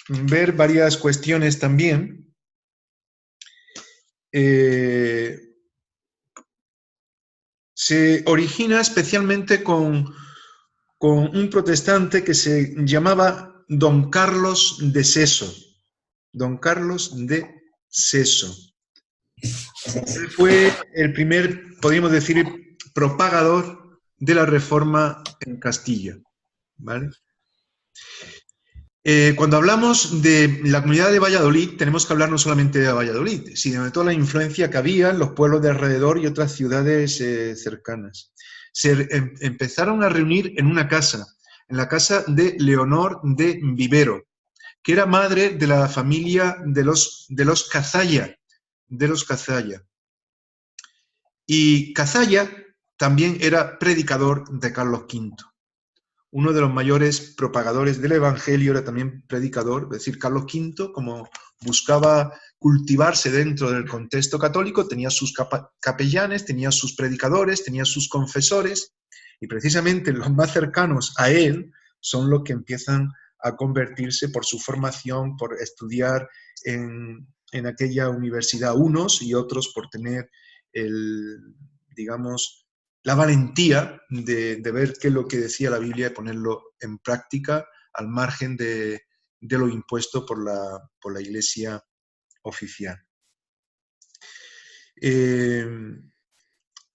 Speaker 1: ver varias cuestiones también. Se origina especialmente con un protestante que se llamaba Don Carlos de Seso. Don Carlos de Seso. Él fue el primer, podríamos decir, propagador de la Reforma en Castilla, ¿vale? Cuando hablamos de la comunidad de Valladolid, tenemos que hablar no solamente de Valladolid, sino de toda la influencia que había en los pueblos de alrededor y otras ciudades cercanas. Se empezaron a reunir en una casa, en la casa de Leonor de Vivero, que era madre de la familia de los Cazalla, Y Cazalla también era predicador de Carlos V. Uno de los mayores propagadores del Evangelio era también predicador, es decir, Carlos V, como buscaba cultivarse dentro del contexto católico, tenía sus capellanes, tenía sus predicadores, tenía sus confesores, y precisamente los más cercanos a él son los que empiezan a convertirse por su formación, por estudiar en aquella universidad unos y otros por tener digamos, la valentía de ver qué es lo que decía la Biblia y ponerlo en práctica al margen de lo impuesto por la Iglesia oficial.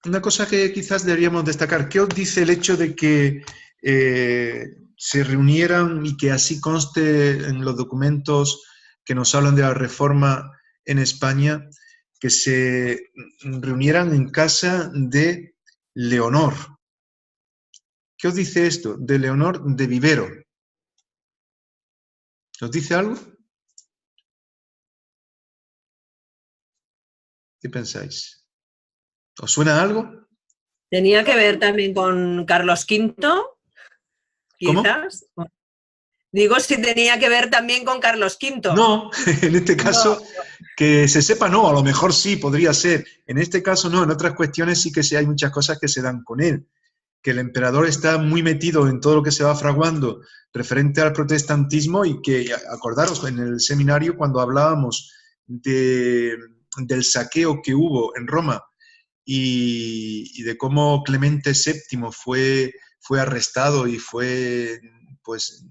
Speaker 1: Una cosa que quizás deberíamos destacar, ¿qué os dice el hecho de que se reunieran y que así conste en los documentos que nos hablan de la Reforma en España, que se reunieran en casa de Leonor? ¿Qué os dice esto? De Leonor de Vivero. ¿Os dice algo? ¿Qué pensáis? ¿Os suena algo?
Speaker 3: ¿Tenía que ver también con Carlos V? Quizás.
Speaker 1: ¿Cómo?
Speaker 3: Digo, si tenía que ver también con Carlos V.
Speaker 1: No, en este caso, no. Que se sepa no, a lo mejor sí, podría ser. En este caso no, en otras cuestiones sí que sí hay muchas cosas que se dan con él. Que el emperador está muy metido en todo lo que se va fraguando referente al protestantismo y que, acordaros, en el seminario cuando hablábamos del saqueo que hubo en Roma y de cómo Clemente VII fue arrestado y fue, pues,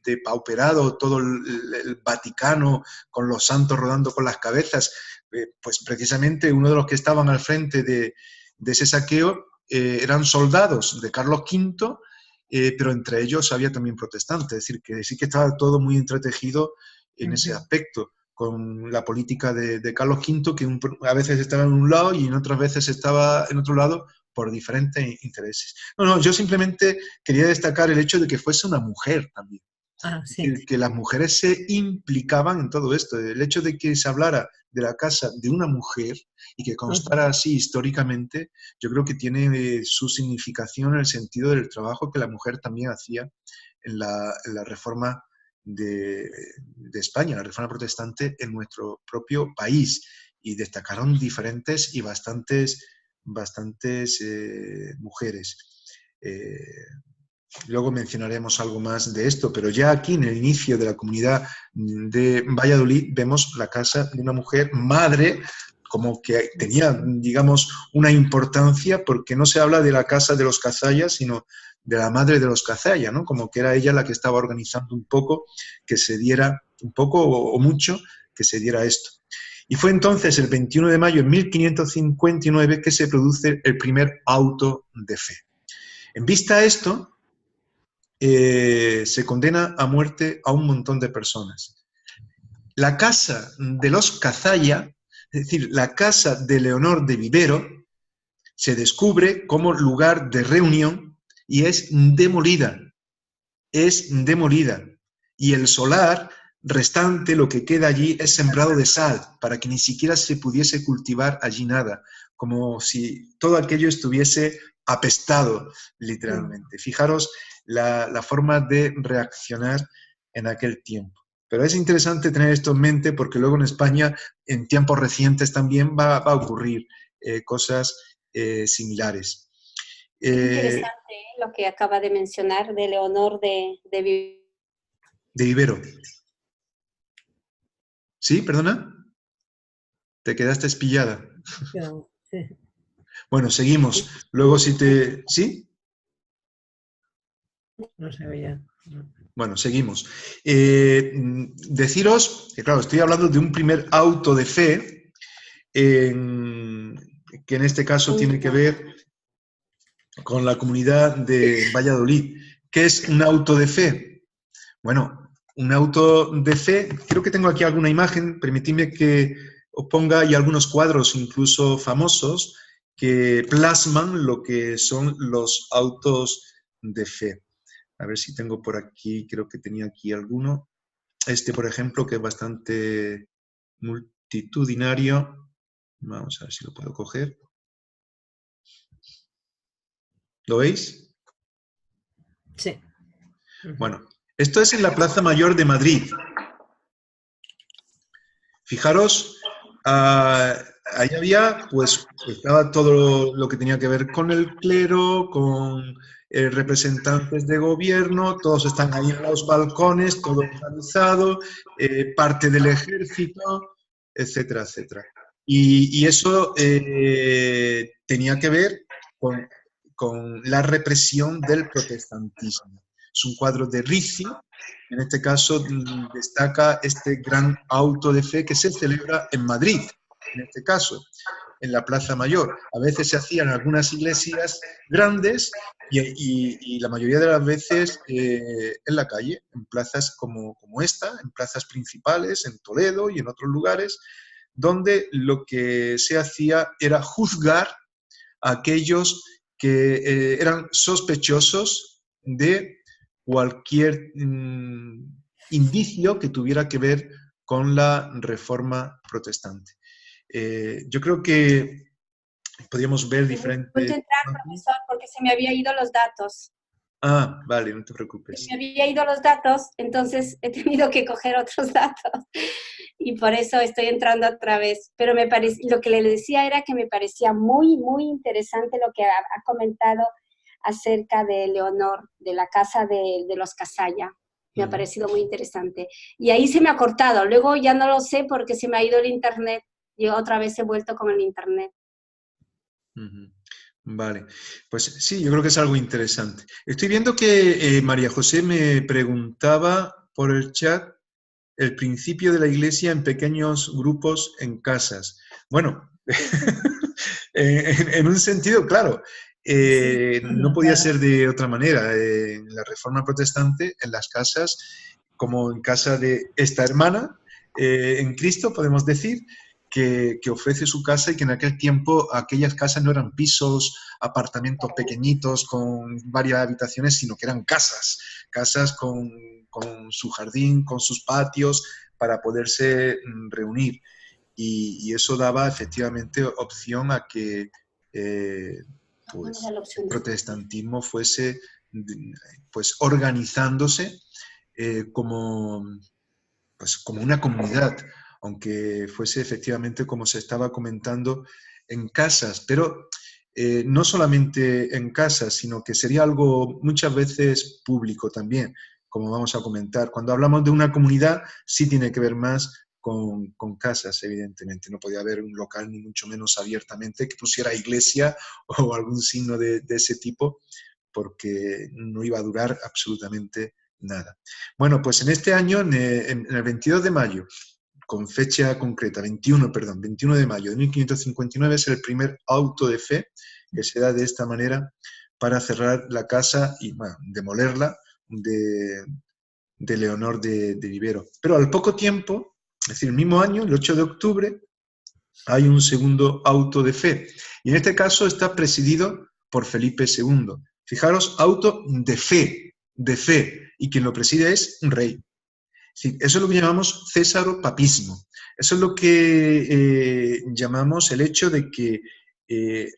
Speaker 1: depauperado todo el Vaticano con los santos rodando con las cabezas, pues precisamente uno de los que estaban al frente de ese saqueo eran soldados de Carlos V, pero entre ellos había también protestantes, es decir, que sí que estaba todo muy entretejido en ese aspecto, con la política de Carlos V, que a veces estaba en un lado y en otras veces estaba en otro lado por diferentes intereses. No, yo simplemente quería destacar el hecho de que fuese una mujer también.
Speaker 3: Sí.
Speaker 1: Que las mujeres se implicaban en todo esto. El hecho de que se hablara de la casa de una mujer y que constara así históricamente, yo creo que tiene su significación en el sentido del trabajo que la mujer también hacía en la reforma de España, la reforma protestante en nuestro propio país. Y destacaron diferentes y bastantes mujeres. Luego mencionaremos algo más de esto, pero ya aquí en el inicio de la comunidad de Valladolid vemos la casa de una mujer madre, como que tenía, digamos, una importancia, porque no se habla de la casa de los Cazalla, sino de la madre de los Cazalla, ¿no? Como que era ella la que estaba organizando un poco que se diera, un poco o mucho, que se diera esto. Y fue entonces el 21 de mayo de 1559 que se produce el primer auto de fe. En vista a esto, se condena a muerte a un montón de personas. La casa de los Cazalla, es decir, la casa de Leonor de Vivero, se descubre como lugar de reunión y es demolida. Y el solar restante, lo que queda allí, es sembrado de sal, para que ni siquiera se pudiese cultivar allí nada, como si todo aquello estuviese apestado, literalmente. Fijaros la forma de reaccionar en aquel tiempo. Pero es interesante tener esto en mente porque luego en España, en tiempos recientes también va a ocurrir cosas similares.
Speaker 2: Interesante lo que acaba de mencionar de Leonor de
Speaker 1: Vivero. ¿Sí? ¿Perdona? Te quedaste espillada.
Speaker 3: Sí.
Speaker 1: Bueno, seguimos. Luego si te... ¿Sí?
Speaker 3: No se veía.
Speaker 1: Bueno, seguimos. Deciros que, claro, estoy hablando de un primer auto de fe, que en este caso tiene que ver con la comunidad de Valladolid. ¿Qué es un auto de fe? Bueno, un auto de fe. Creo que tengo aquí alguna imagen, permitidme que os ponga, y algunos cuadros incluso famosos que plasman lo que son los autos de fe. A ver si tengo por aquí, creo que tenía aquí alguno. Este, por ejemplo, que es bastante multitudinario. Vamos a ver si lo puedo coger. ¿Lo veis?
Speaker 3: Sí.
Speaker 1: Bueno, esto es en la Plaza Mayor de Madrid. Fijaros, ahí había, pues, estaba todo lo que tenía que ver con el clero, con representantes de gobierno, todos están ahí en los balcones, todo organizado, parte del ejército, etcétera, etcétera. Y eso tenía que ver con la represión del protestantismo. Es un cuadro de Ricci. En este caso destaca este gran auto de fe que se celebra en Madrid, en este caso, en la Plaza Mayor. A veces se hacían algunas iglesias grandes y la mayoría de las veces en la calle, en plazas como esta, en plazas principales, en Toledo y en otros lugares, donde lo que se hacía era juzgar a aquellos que eran sospechosos de cualquier indicio que tuviera que ver con la reforma protestante. Yo creo que podríamos ver diferentes...
Speaker 2: Puedo entrar, profesor, porque se me había ido los datos.
Speaker 1: Ah, vale, no te preocupes.
Speaker 2: Se me había ido los datos, entonces he tenido que coger otros datos y por eso estoy entrando otra vez. Pero lo que le decía era que me parecía muy, muy interesante lo que ha comentado acerca de Leonor, de la casa de los Casalla. Me ha parecido muy interesante. Y ahí se me ha cortado. Luego ya no lo sé porque se me ha ido el internet. Yo otra vez he vuelto con el internet.
Speaker 1: Vale, pues sí, yo creo que es algo interesante. Estoy viendo que María José me preguntaba por el chat el principio de la iglesia en pequeños grupos en casas. Bueno, en un sentido, claro, no podía ser de otra manera. En la Reforma Protestante, en las casas, como en casa de esta hermana, en Cristo, podemos decir, que ofrece su casa y que en aquel tiempo aquellas casas no eran pisos, apartamentos pequeñitos con varias habitaciones, sino que eran casas, casas con su jardín, con sus patios, para poderse reunir. Y eso daba efectivamente opción a que pues, el protestantismo fuese pues, organizándose como una comunidad, aunque fuese efectivamente como se estaba comentando en casas, pero no solamente en casas, sino que sería algo muchas veces público también, como vamos a comentar. Cuando hablamos de una comunidad, sí tiene que ver más con casas, evidentemente. No podía haber un local, ni mucho menos abiertamente, que pusiera iglesia o algún signo de ese tipo, porque no iba a durar absolutamente nada. Bueno, pues en este año, en el 22 de mayo, con fecha concreta, 21 de mayo de 1559, es el primer auto de fe que se da de esta manera para cerrar la casa y bueno, demolerla de Leonor de Vivero. Pero al poco tiempo, es decir, el mismo año, el 8 de octubre, hay un segundo auto de fe. Y en este caso está presidido por Felipe II. Fijaros, auto de fe, y quien lo preside es un rey. Sí, eso es lo que llamamos césaropapismo. Eso es lo que llamamos el hecho de que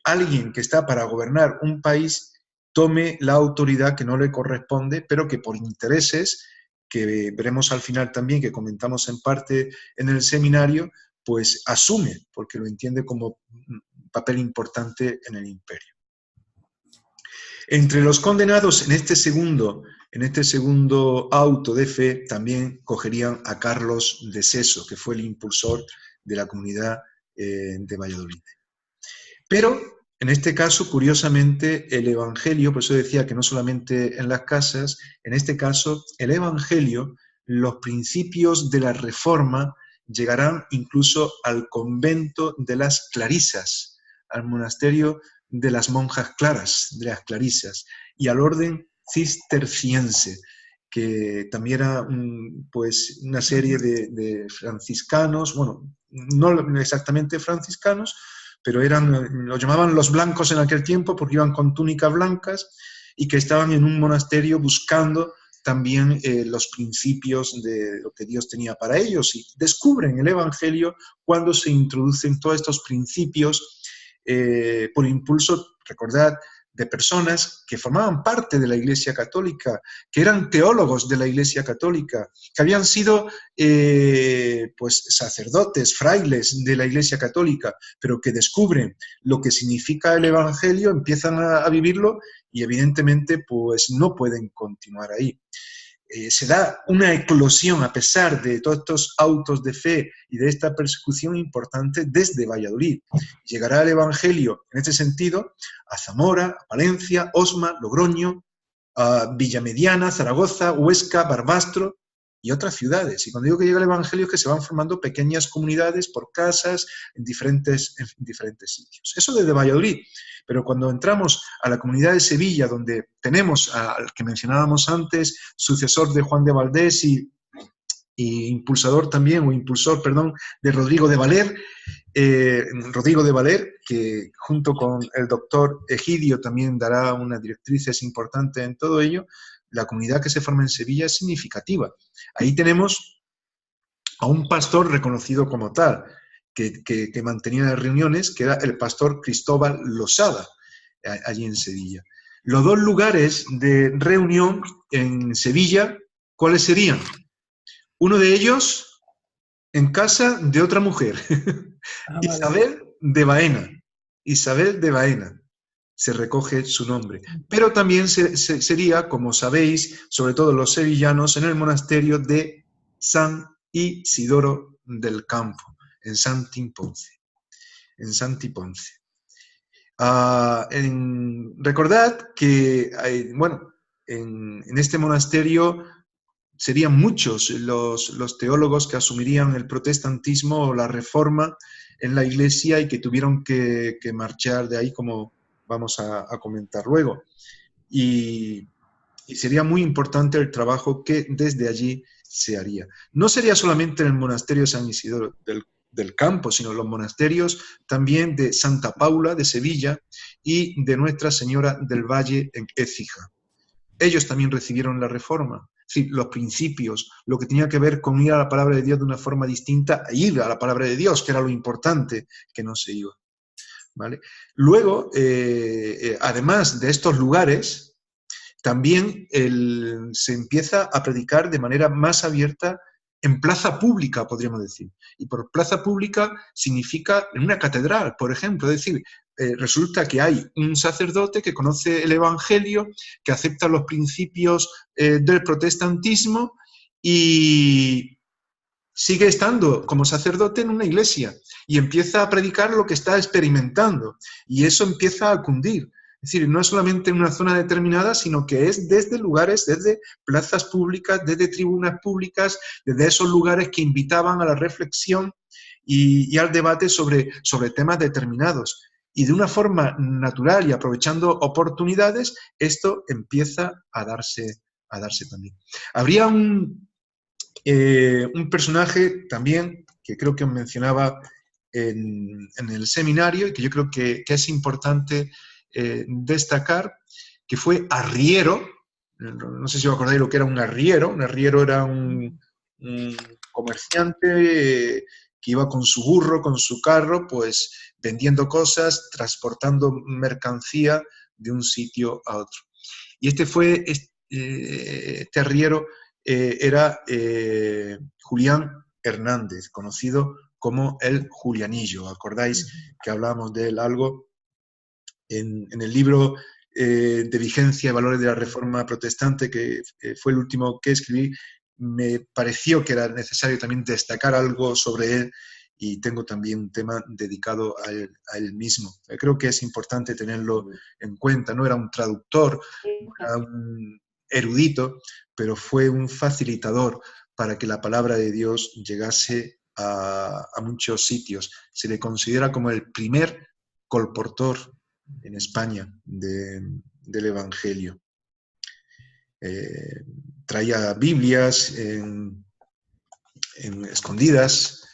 Speaker 1: alguien que está para gobernar un país tome la autoridad que no le corresponde, pero que por intereses, que veremos al final también, que comentamos en parte en el seminario, pues asume, porque lo entiende como un papel importante en el imperio. Entre los condenados en este segundo auto de fe también cogerían a Carlos de Seso, que fue el impulsor de la comunidad de Valladolid. Pero en este caso, curiosamente, el Evangelio, por eso decía que no solamente en las casas, en este caso, el Evangelio, los principios de la Reforma llegarán incluso al convento de las Clarisas, al monasterio de las monjas claras, de las clarisas, y al orden cisterciense. que también era pues una serie de franciscanos, bueno, no exactamente franciscanos, pero lo llamaban los blancos en aquel tiempo porque iban con túnicas blancas y que estaban en un monasterio buscando también los principios de lo que Dios tenía para ellos, y descubren el Evangelio cuando se introducen todos estos principios por impulso, recordad, de personas que formaban parte de la Iglesia Católica, que eran teólogos de la Iglesia Católica, que habían sido pues sacerdotes, frailes de la Iglesia Católica, pero que descubren lo que significa el Evangelio, empiezan a vivirlo y evidentemente pues no pueden continuar ahí. Se da una eclosión a pesar de todos estos autos de fe y de esta persecución importante desde Valladolid. Llegará el Evangelio en este sentido a Zamora, a Palencia, Osma, Logroño, a Villamediana, Zaragoza, Huesca, Barbastro y otras ciudades. Y cuando digo que llega el Evangelio es que se van formando pequeñas comunidades por casas en diferentes sitios. Eso desde Valladolid. Pero cuando entramos a la comunidad de Sevilla, donde tenemos al que mencionábamos antes, sucesor de Juan de Valdés y impulsor, perdón, de Rodrigo de Valer, que junto con el doctor Egidio también dará unas directrices importantes en todo ello, la comunidad que se forma en Sevilla es significativa. Ahí tenemos a un pastor reconocido como tal, que mantenía las reuniones, que era el pastor Cristóbal Losada, allí en Sevilla. Los dos lugares de reunión en Sevilla, ¿cuáles serían? Uno de ellos en casa de otra mujer, Isabel de Baena. Isabel de Baena, se recoge su nombre. Pero también sería, como sabéis, sobre todo los sevillanos, en el monasterio de San Isidoro del Campo, en Santi Ponce. Recordad que, en este monasterio serían muchos los teólogos que asumirían el protestantismo o la reforma en la Iglesia y que tuvieron que marchar de ahí, como vamos a comentar luego. Y sería muy importante el trabajo que desde allí se haría. No sería solamente en el monasterio de San Isidoro del Campo, sino los monasterios también de Santa Paula de Sevilla y de Nuestra Señora del Valle en Écija. Ellos también recibieron la reforma, es decir, los principios, lo que tenía que ver con ir a la palabra de Dios de una forma distinta, e ir a la palabra de Dios, que era lo importante, que no se iba. ¿Vale? Luego, además de estos lugares, también se empieza a predicar de manera más abierta en plaza pública, podríamos decir. Y por plaza pública significa en una catedral, por ejemplo. Es decir, resulta que hay un sacerdote que conoce el Evangelio, que acepta los principios del protestantismo y sigue estando como sacerdote en una iglesia y empieza a predicar lo que está experimentando. Y eso empieza a cundir. Es decir, no es solamente en una zona determinada, sino que es desde lugares, desde plazas públicas, desde tribunas públicas, desde esos lugares que invitaban a la reflexión y al debate sobre temas determinados. Y de una forma natural y aprovechando oportunidades, esto empieza a darse también. Habría un personaje también que creo que mencionaba en el seminario y que yo creo que es importante destacar, que fue arriero. No sé si os acordáis lo que era un arriero. Un arriero era un comerciante que iba con su burro, con su carro, pues vendiendo cosas, transportando mercancía de un sitio a otro. Y este arriero era Julián Hernández, conocido como el Julianillo. ¿Acordáis que hablábamos de él algo en el libro de vigencia y valores de la Reforma Protestante, que fue el último que escribí? Me pareció que era necesario también destacar algo sobre él y tengo también un tema dedicado a él mismo. Creo que es importante tenerlo en cuenta. No era un traductor, no era un erudito, pero fue un facilitador para que la palabra de Dios llegase a muchos sitios. Se le considera como el primer colportor en España del Evangelio. traía Biblias escondidas,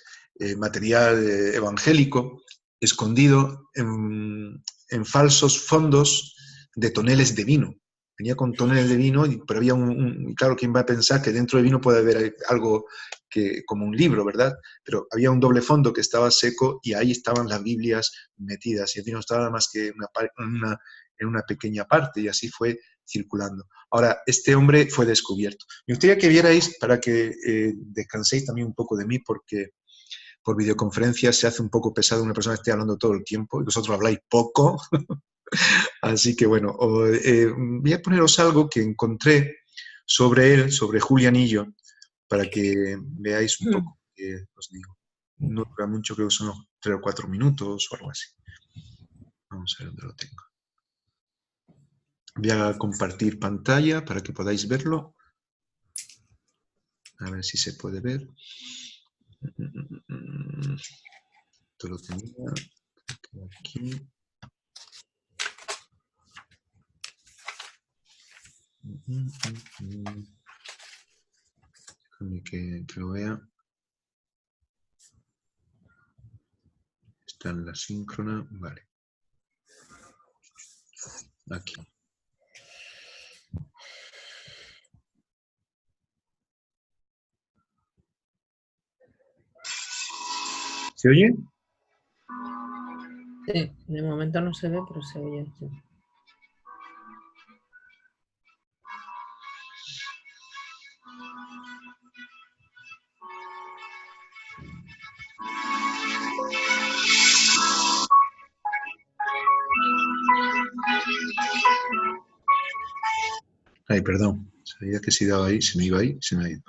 Speaker 1: material evangélico, escondido en falsos fondos de toneles de vino. Venía con toneles de vino, pero había claro, ¿quién va a pensar que dentro del vino puede haber algo como un libro, ¿verdad? Pero había un doble fondo que estaba seco y ahí estaban las Biblias metidas y el vino estaba nada más que en una pequeña parte y así fue circulando. Ahora, este hombre fue descubierto. Me gustaría que vierais, para que descanséis también un poco de mí, porque por videoconferencia se hace un poco pesado una persona que esté hablando todo el tiempo y vosotros habláis poco. Así que bueno, voy a poneros algo que encontré sobre él, sobre Julianillo, para que veáis un poco que os digo. No dura mucho, creo que son 3 o 4 minutos o algo así. Vamos a ver dónde lo tengo. Voy a compartir pantalla para que podáis verlo. A ver si se puede ver. Esto lo tenía aquí. Déjame que lo vea. Está en la síncrona. Vale. Aquí. ¿Se oye?
Speaker 3: Sí, de momento no se ve, pero se oye. Sí.
Speaker 1: Ay, perdón. Sabía que si daba ahí, se me iba ahí, se me ha ido.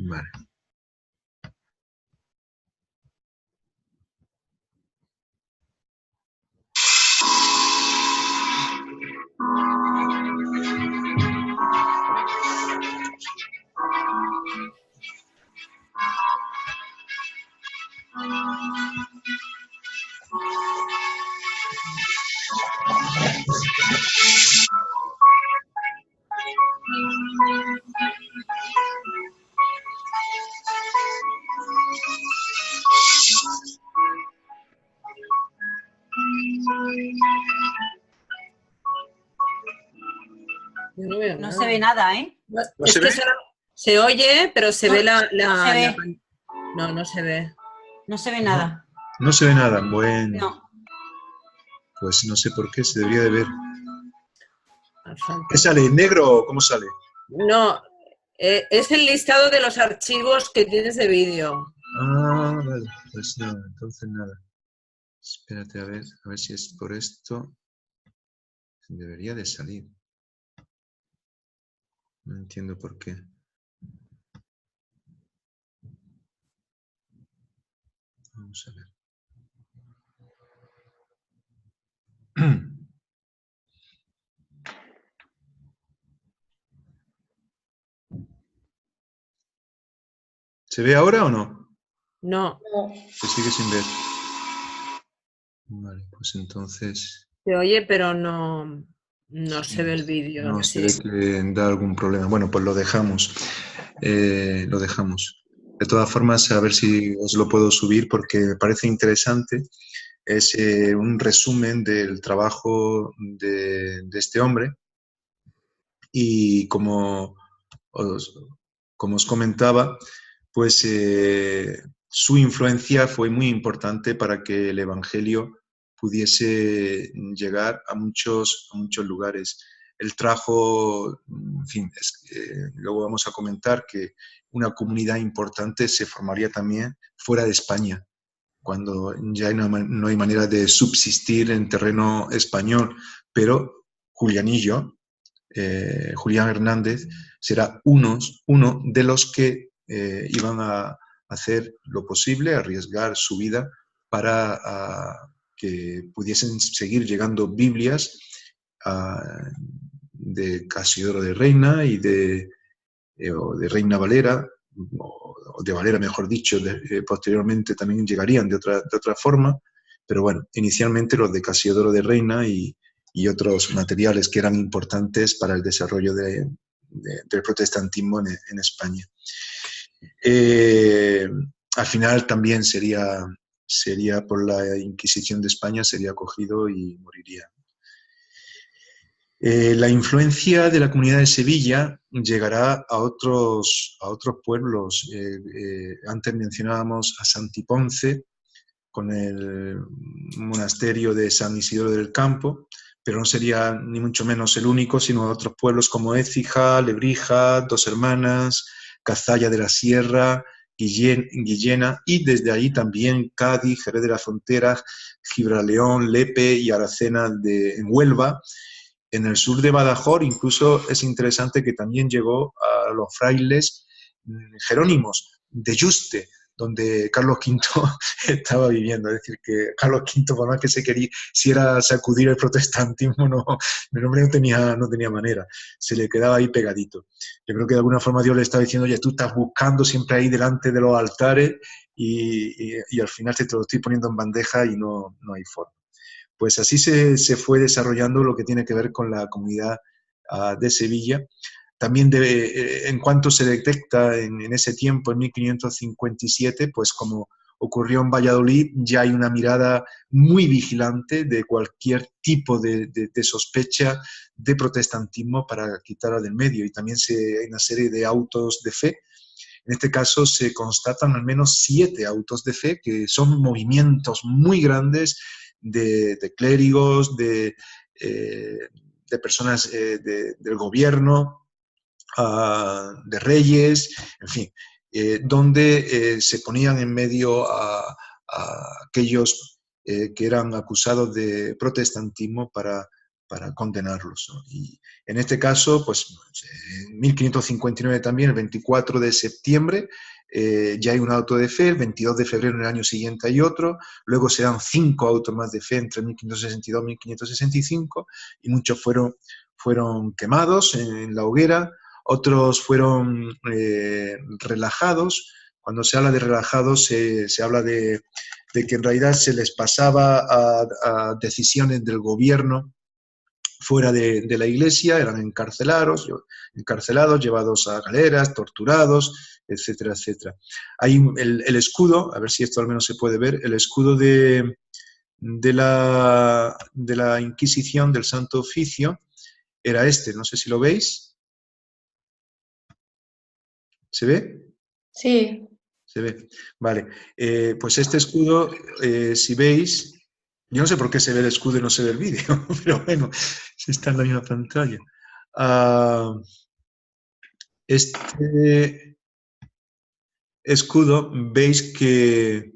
Speaker 1: Vale.
Speaker 3: Yo no veo
Speaker 4: No
Speaker 3: nada.
Speaker 4: se ve nada, ¿eh?
Speaker 1: ¿No
Speaker 3: Es
Speaker 1: se
Speaker 3: que
Speaker 1: ve?
Speaker 3: se oye, pero se ve
Speaker 4: se ve.
Speaker 3: No, no se ve.
Speaker 4: No se ve nada.
Speaker 1: No se ve nada. Bueno,
Speaker 4: No.
Speaker 1: pues no sé por qué, se debería de ver.
Speaker 3: Falta.
Speaker 1: ¿Qué sale? ¿En negro o cómo sale?
Speaker 3: No, es el listado de los archivos que tienes de vídeo.
Speaker 1: Ah, vale. Pues nada, entonces nada. Espérate a ver si es por esto. Debería de salir. No entiendo por qué. Vamos a ver. ¿Se ve ahora o no?
Speaker 3: No,
Speaker 1: Se sigue sin ver. Vale, pues entonces
Speaker 3: se oye, pero no se ve el vídeo.
Speaker 1: no se
Speaker 3: Sí.
Speaker 1: ve que da algún problema. Bueno, pues lo dejamos. Lo dejamos. De todas formas, a ver si os lo puedo subir porque me parece interesante. Es un resumen del trabajo de este hombre y como os comentaba, pues su influencia fue muy importante para que el Evangelio pudiese llegar a muchos lugares. Él trajo, en fin, luego vamos a comentar que una comunidad importante se formaría también fuera de España, cuando ya no hay manera de subsistir en terreno español, pero Julianillo, Julián Hernández, será uno de los que iban a hacer lo posible, arriesgar su vida para que pudiesen seguir llegando Biblias de Casiodoro de Reina y de Reina Valera, o o de Valera, mejor dicho, posteriormente también llegarían de otra forma, pero bueno, inicialmente los de Casiodoro de Reina y otros materiales que eran importantes para el desarrollo del protestantismo en España. Al final también sería por la Inquisición de España, sería cogido y moriría. La influencia de la Comunidad de Sevilla llegará a otros pueblos. Antes mencionábamos a Santiponce, con el monasterio de San Isidoro del Campo, pero no sería ni mucho menos el único, sino otros pueblos como Écija, Lebrija, Dos Hermanas, Cazalla de la Sierra, Guillena, y desde ahí también Cádiz, Jerez de la Frontera, Gibraleón, Lepe y Aracena en Huelva. En el sur de Badajoz incluso es interesante que también llegó a los frailes jerónimos de Yuste, donde Carlos V estaba viviendo. Es decir, que Carlos V, por más que se quisiera sacudir el protestantismo, el hombre no tenía manera, se le quedaba ahí pegadito. Yo creo que de alguna forma Dios le estaba diciendo, oye, tú estás buscando siempre ahí delante de los altares y al final te lo estoy poniendo en bandeja y no hay forma. Pues así se fue desarrollando lo que tiene que ver con la comunidad de Sevilla. También en cuanto se detecta en ese tiempo, en 1557, pues como ocurrió en Valladolid, ya hay una mirada muy vigilante de cualquier tipo de sospecha de protestantismo para quitarla del medio. Y también hay una serie de autos de fe. En este caso se constatan al menos 7 autos de fe, que son movimientos muy grandes de clérigos, de personas del gobierno, de reyes, en fin, donde se ponían en medio a aquellos que eran acusados de protestantismo para condenarlos, ¿no? Y en este caso, pues en 1559 también, el 24 de septiembre, ya hay un auto de fe, el 22 de febrero en el año siguiente hay otro, luego se dan 5 autos más de fe entre 1562 y 1565, y muchos fueron quemados en la hoguera, otros fueron relajados. Cuando se habla de relajados, se habla de que en realidad se les pasaba a decisiones del gobierno fuera de la iglesia, eran encarcelados, llevados a galeras, torturados, etcétera, etcétera. Hay el escudo, a ver si esto al menos se puede ver, el escudo de la Inquisición, del Santo Oficio, era este, no sé si lo veis. ¿Se ve?
Speaker 5: Sí.
Speaker 1: Se ve, vale. Pues este escudo, si veis, yo no sé por qué se ve el escudo y no se ve el vídeo, pero bueno, está en la misma pantalla. Este escudo, veis que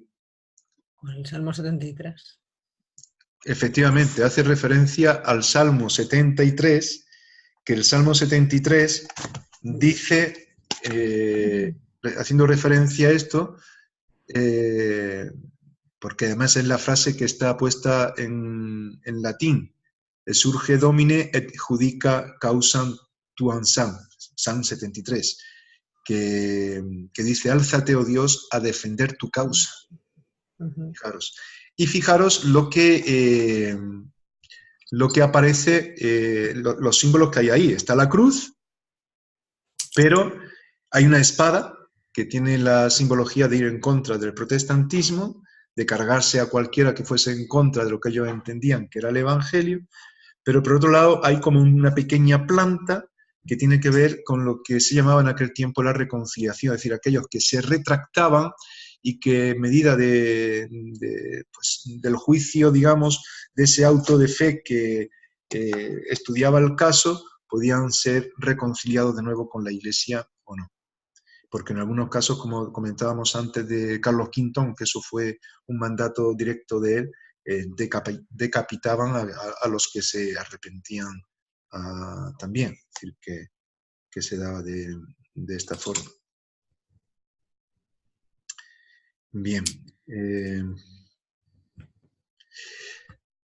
Speaker 3: Con el Salmo 73.
Speaker 1: efectivamente hace referencia al Salmo 73, que el Salmo 73 dice, haciendo referencia a esto, porque además es la frase que está puesta en latín, surge domine et judica causam tuam Salm 73, que dice, álzate, oh Dios, a defender tu causa. Fijaros. Y fijaros lo que aparece, los símbolos que hay ahí. Está la cruz, pero hay una espada que tiene la simbología de ir en contra del protestantismo, de cargarse a cualquiera que fuese en contra de lo que ellos entendían que era el Evangelio, pero por otro lado hay como una pequeña planta que tiene que ver con lo que se llamaba en aquel tiempo la reconciliación, es decir, aquellos que se retractaban y que en medida pues, del juicio, digamos, de ese auto de fe que estudiaba el caso, podían ser reconciliados de nuevo con la Iglesia o no. Porque en algunos casos, como comentábamos antes de Carlos V, aunque eso fue un mandato directo de él, decapitaban a los que se arrepentían también, es decir, que se daba de esta forma. Bien,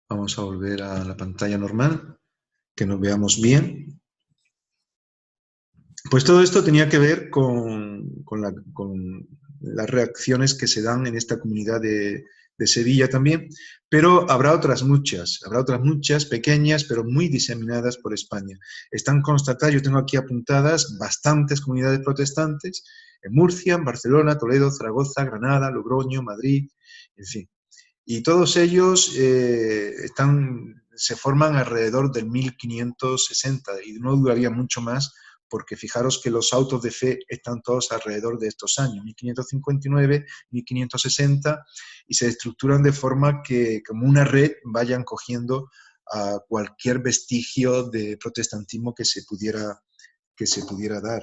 Speaker 1: vamos a volver a la pantalla normal, que nos veamos bien. Pues todo esto tenía que ver con las reacciones que se dan en esta comunidad de Sevilla también, pero habrá otras muchas pequeñas, pero muy diseminadas por España. Están constatadas, yo tengo aquí apuntadas bastantes comunidades protestantes en Murcia, en Barcelona, Toledo, Zaragoza, Granada, Logroño, Madrid, en fin. Y todos ellos se forman alrededor del 1560 y no duraría mucho más porque fijaros que los autos de fe están todos alrededor de estos años, 1559, 1560, y se estructuran de forma que como una red vayan cogiendo a cualquier vestigio de protestantismo que se pudiera dar.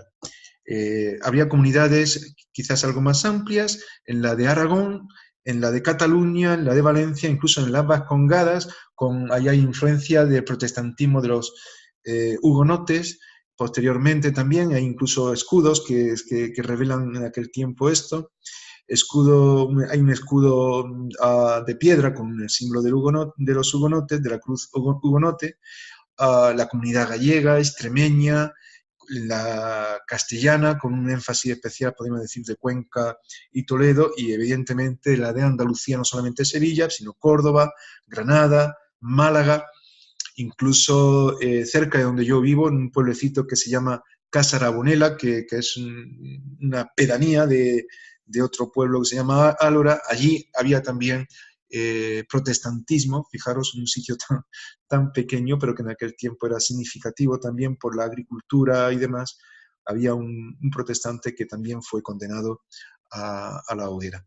Speaker 1: Habría comunidades quizás algo más amplias, en la de Aragón, en la de Cataluña, en la de Valencia, incluso en las Vascongadas, ahí hay influencia del protestantismo de los hugonotes. Posteriormente también hay incluso escudos que revelan en aquel tiempo esto. Hay un escudo de piedra con el símbolo de los hugonotes, de la cruz hugonote. La comunidad gallega, extremeña, la castellana, con un énfasis especial, podemos decir, de Cuenca y Toledo, y evidentemente la de Andalucía, no solamente Sevilla, sino Córdoba, Granada, Málaga, incluso cerca de donde yo vivo, en un pueblecito que se llama Casa Rabonela, que es una pedanía de otro pueblo que se llama Álora. Allí había también protestantismo, fijaros, en un sitio tan pequeño, pero que en aquel tiempo era significativo también por la agricultura y demás. Había un protestante que también fue condenado a la hoguera.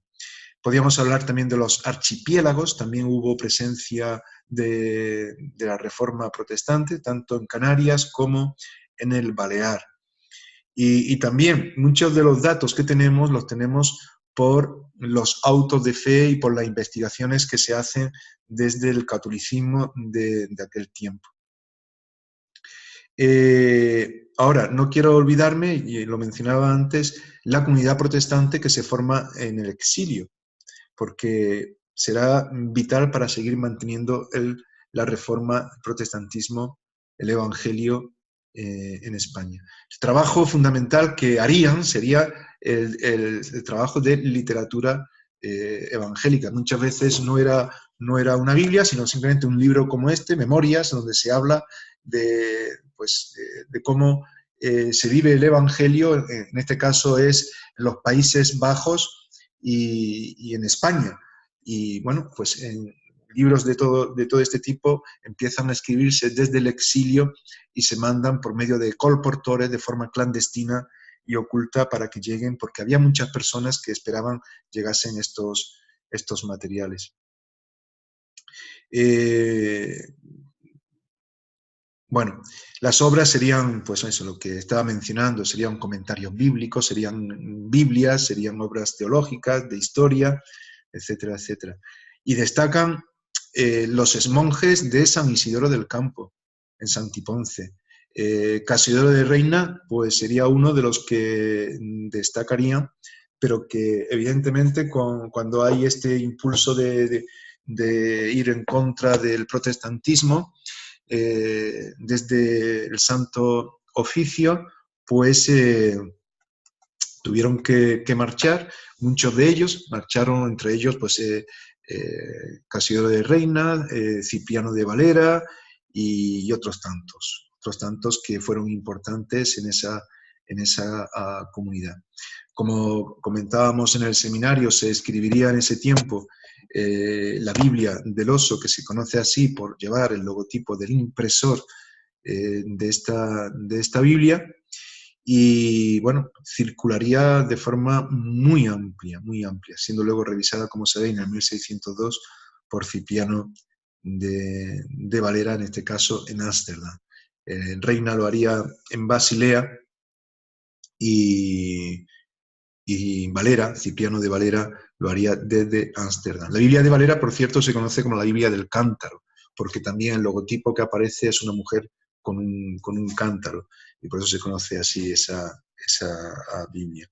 Speaker 1: Podríamos hablar también de los archipiélagos, también hubo presencia de la Reforma protestante, tanto en Canarias como en el Balear. Y también muchos de los datos que tenemos los tenemos por los autos de fe y por las investigaciones que se hacen desde el catolicismo de aquel tiempo. Ahora, no quiero olvidarme, y lo mencionaba antes, la comunidad protestante que se forma en el exilio, porque será vital para seguir manteniendo la reforma, el protestantismo, el evangelio en España. El trabajo fundamental que harían sería el trabajo de literatura evangélica. Muchas veces no era una Biblia, sino simplemente un libro como este, Memorias, donde se habla de cómo se vive el evangelio, en este caso es en los Países Bajos y en España. Y bueno, pues en libros de todo este tipo empiezan a escribirse desde el exilio y se mandan por medio de colportores de forma clandestina y oculta para que lleguen, porque había muchas personas que esperaban llegasen estos materiales. Bueno, las obras serían, pues eso, lo que estaba mencionando, serían comentarios bíblicos, serían Biblias, serían obras teológicas, de historia, etcétera, etcétera. Y destacan los monjes de San Isidoro del Campo, en Santiponce. Casidoro de Reina, pues sería uno de los que destacarían, pero que evidentemente cuando hay este impulso de ir en contra del protestantismo, desde el Santo Oficio, pues tuvieron que marchar. Muchos de ellos marcharon, entre ellos pues Casidoro de Reina, Cipriano de Valera y otros tantos que fueron importantes en esa comunidad. Como comentábamos en el seminario, se escribiría en ese tiempo la Biblia del Oso, que se conoce así por llevar el logotipo del impresor de esta Biblia, y bueno, circularía de forma muy amplia, siendo luego revisada, como sabéis, en el 1602 por Cipriano de Valera, en este caso en Ámsterdam. Reina lo haría en Basilea y Valera, Cipriano de Valera, lo haría desde Ámsterdam. La Biblia de Valera, por cierto, se conoce como la Biblia del Cántaro, porque también el logotipo que aparece es una mujer con un cántaro, y por eso se conoce así esa Biblia.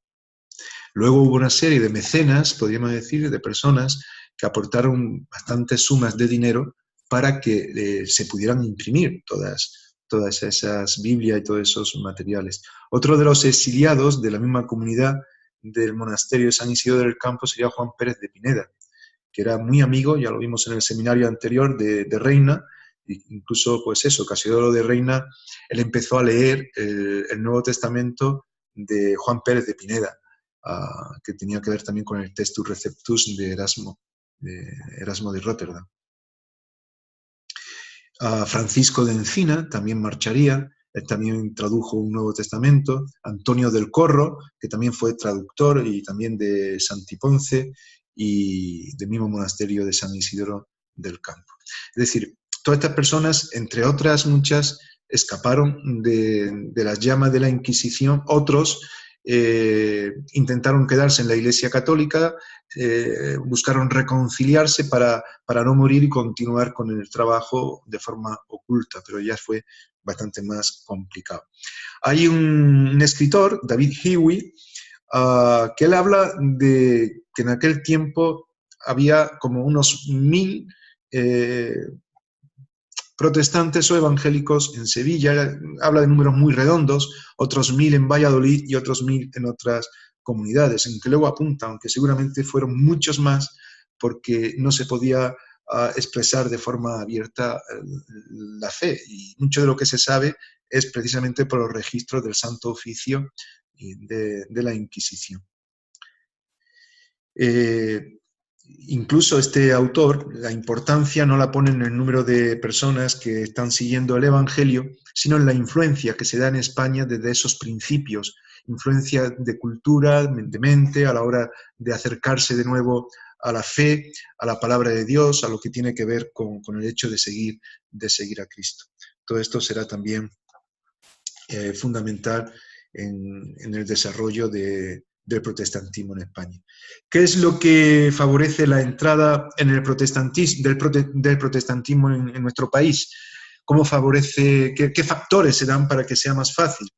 Speaker 1: Luego hubo una serie de mecenas, podríamos decir, de personas que aportaron bastantes sumas de dinero para que se pudieran imprimir todas todas esas Biblias y todos esos materiales. Otro de los exiliados de la misma comunidad del monasterio de San Isidro del Campo sería Juan Pérez de Pineda, que era muy amigo, ya lo vimos en el seminario anterior, de Reina, incluso, pues eso, Casiodoro de Reina, él empezó a leer el Nuevo Testamento de Juan Pérez de Pineda, que tenía que ver también con el Textus Receptus de Erasmo de Róterdam. Francisco de Encina también marcharía, él también tradujo un Nuevo Testamento. Antonio del Corro, que también fue traductor, y también de Santiponce y del mismo monasterio de San Isidro del Campo. Es decir, todas estas personas, entre otras muchas, escaparon de las llamas de la Inquisición. Otros intentaron quedarse en la Iglesia Católica, buscaron reconciliarse para no morir y continuar con el trabajo de forma oculta, pero ya fue bastante más complicado. Hay un escritor, David Huey, que él habla de que en aquel tiempo había como unos 1000 protestantes o evangélicos en Sevilla. Habla de números muy redondos, otros 1000 en Valladolid y otros 1000 en otras comunidades, en que luego apunta, aunque seguramente fueron muchos más, porque no se podía expresar de forma abierta la fe, y mucho de lo que se sabe es precisamente por los registros del Santo Oficio de la Inquisición. Incluso este autor, la importancia no la pone en el número de personas que están siguiendo el Evangelio, sino en la influencia que se da en España desde esos principios, influencia de cultura, de mente, a la hora de acercarse de nuevo a la fe, a la palabra de Dios, a lo que tiene que ver con el hecho de seguir a Cristo. Todo esto será también fundamental en el desarrollo del protestantismo en España. ¿Qué es lo que favorece la entrada en el del protestantismo en nuestro país? ¿Cómo favorece, qué factores se dan para que sea más fácil?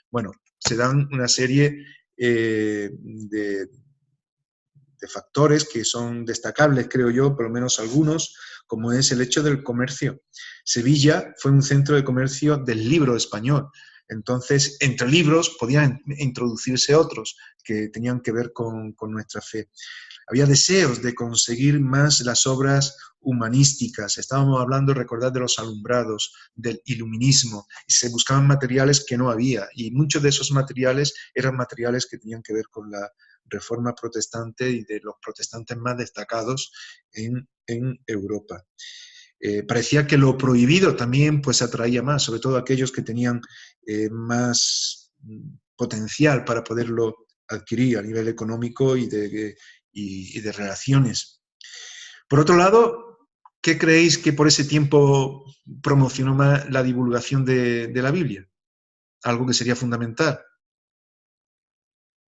Speaker 1: Bueno, se dan una serie de factores que son destacables, creo yo, por lo menos algunos, como es el hecho del comercio. Sevilla fue un centro de comercio del libro español. Entonces, entre libros podían introducirse otros que tenían que ver con nuestra fe. Había deseos de conseguir más las obras humanísticas. Estábamos hablando, recordad, de los alumbrados, del iluminismo. Se buscaban materiales que no había, y muchos de esos materiales eran materiales que tenían que ver con la Reforma protestante y de los protestantes más destacados en Europa. Parecía que lo prohibido también pues atraía más, sobre todo aquellos que tenían más potencial para poderlo adquirir a nivel económico y de relaciones. Por otro lado, ¿qué creéis que por ese tiempo promocionó más la divulgación de la Biblia? Algo que sería fundamental.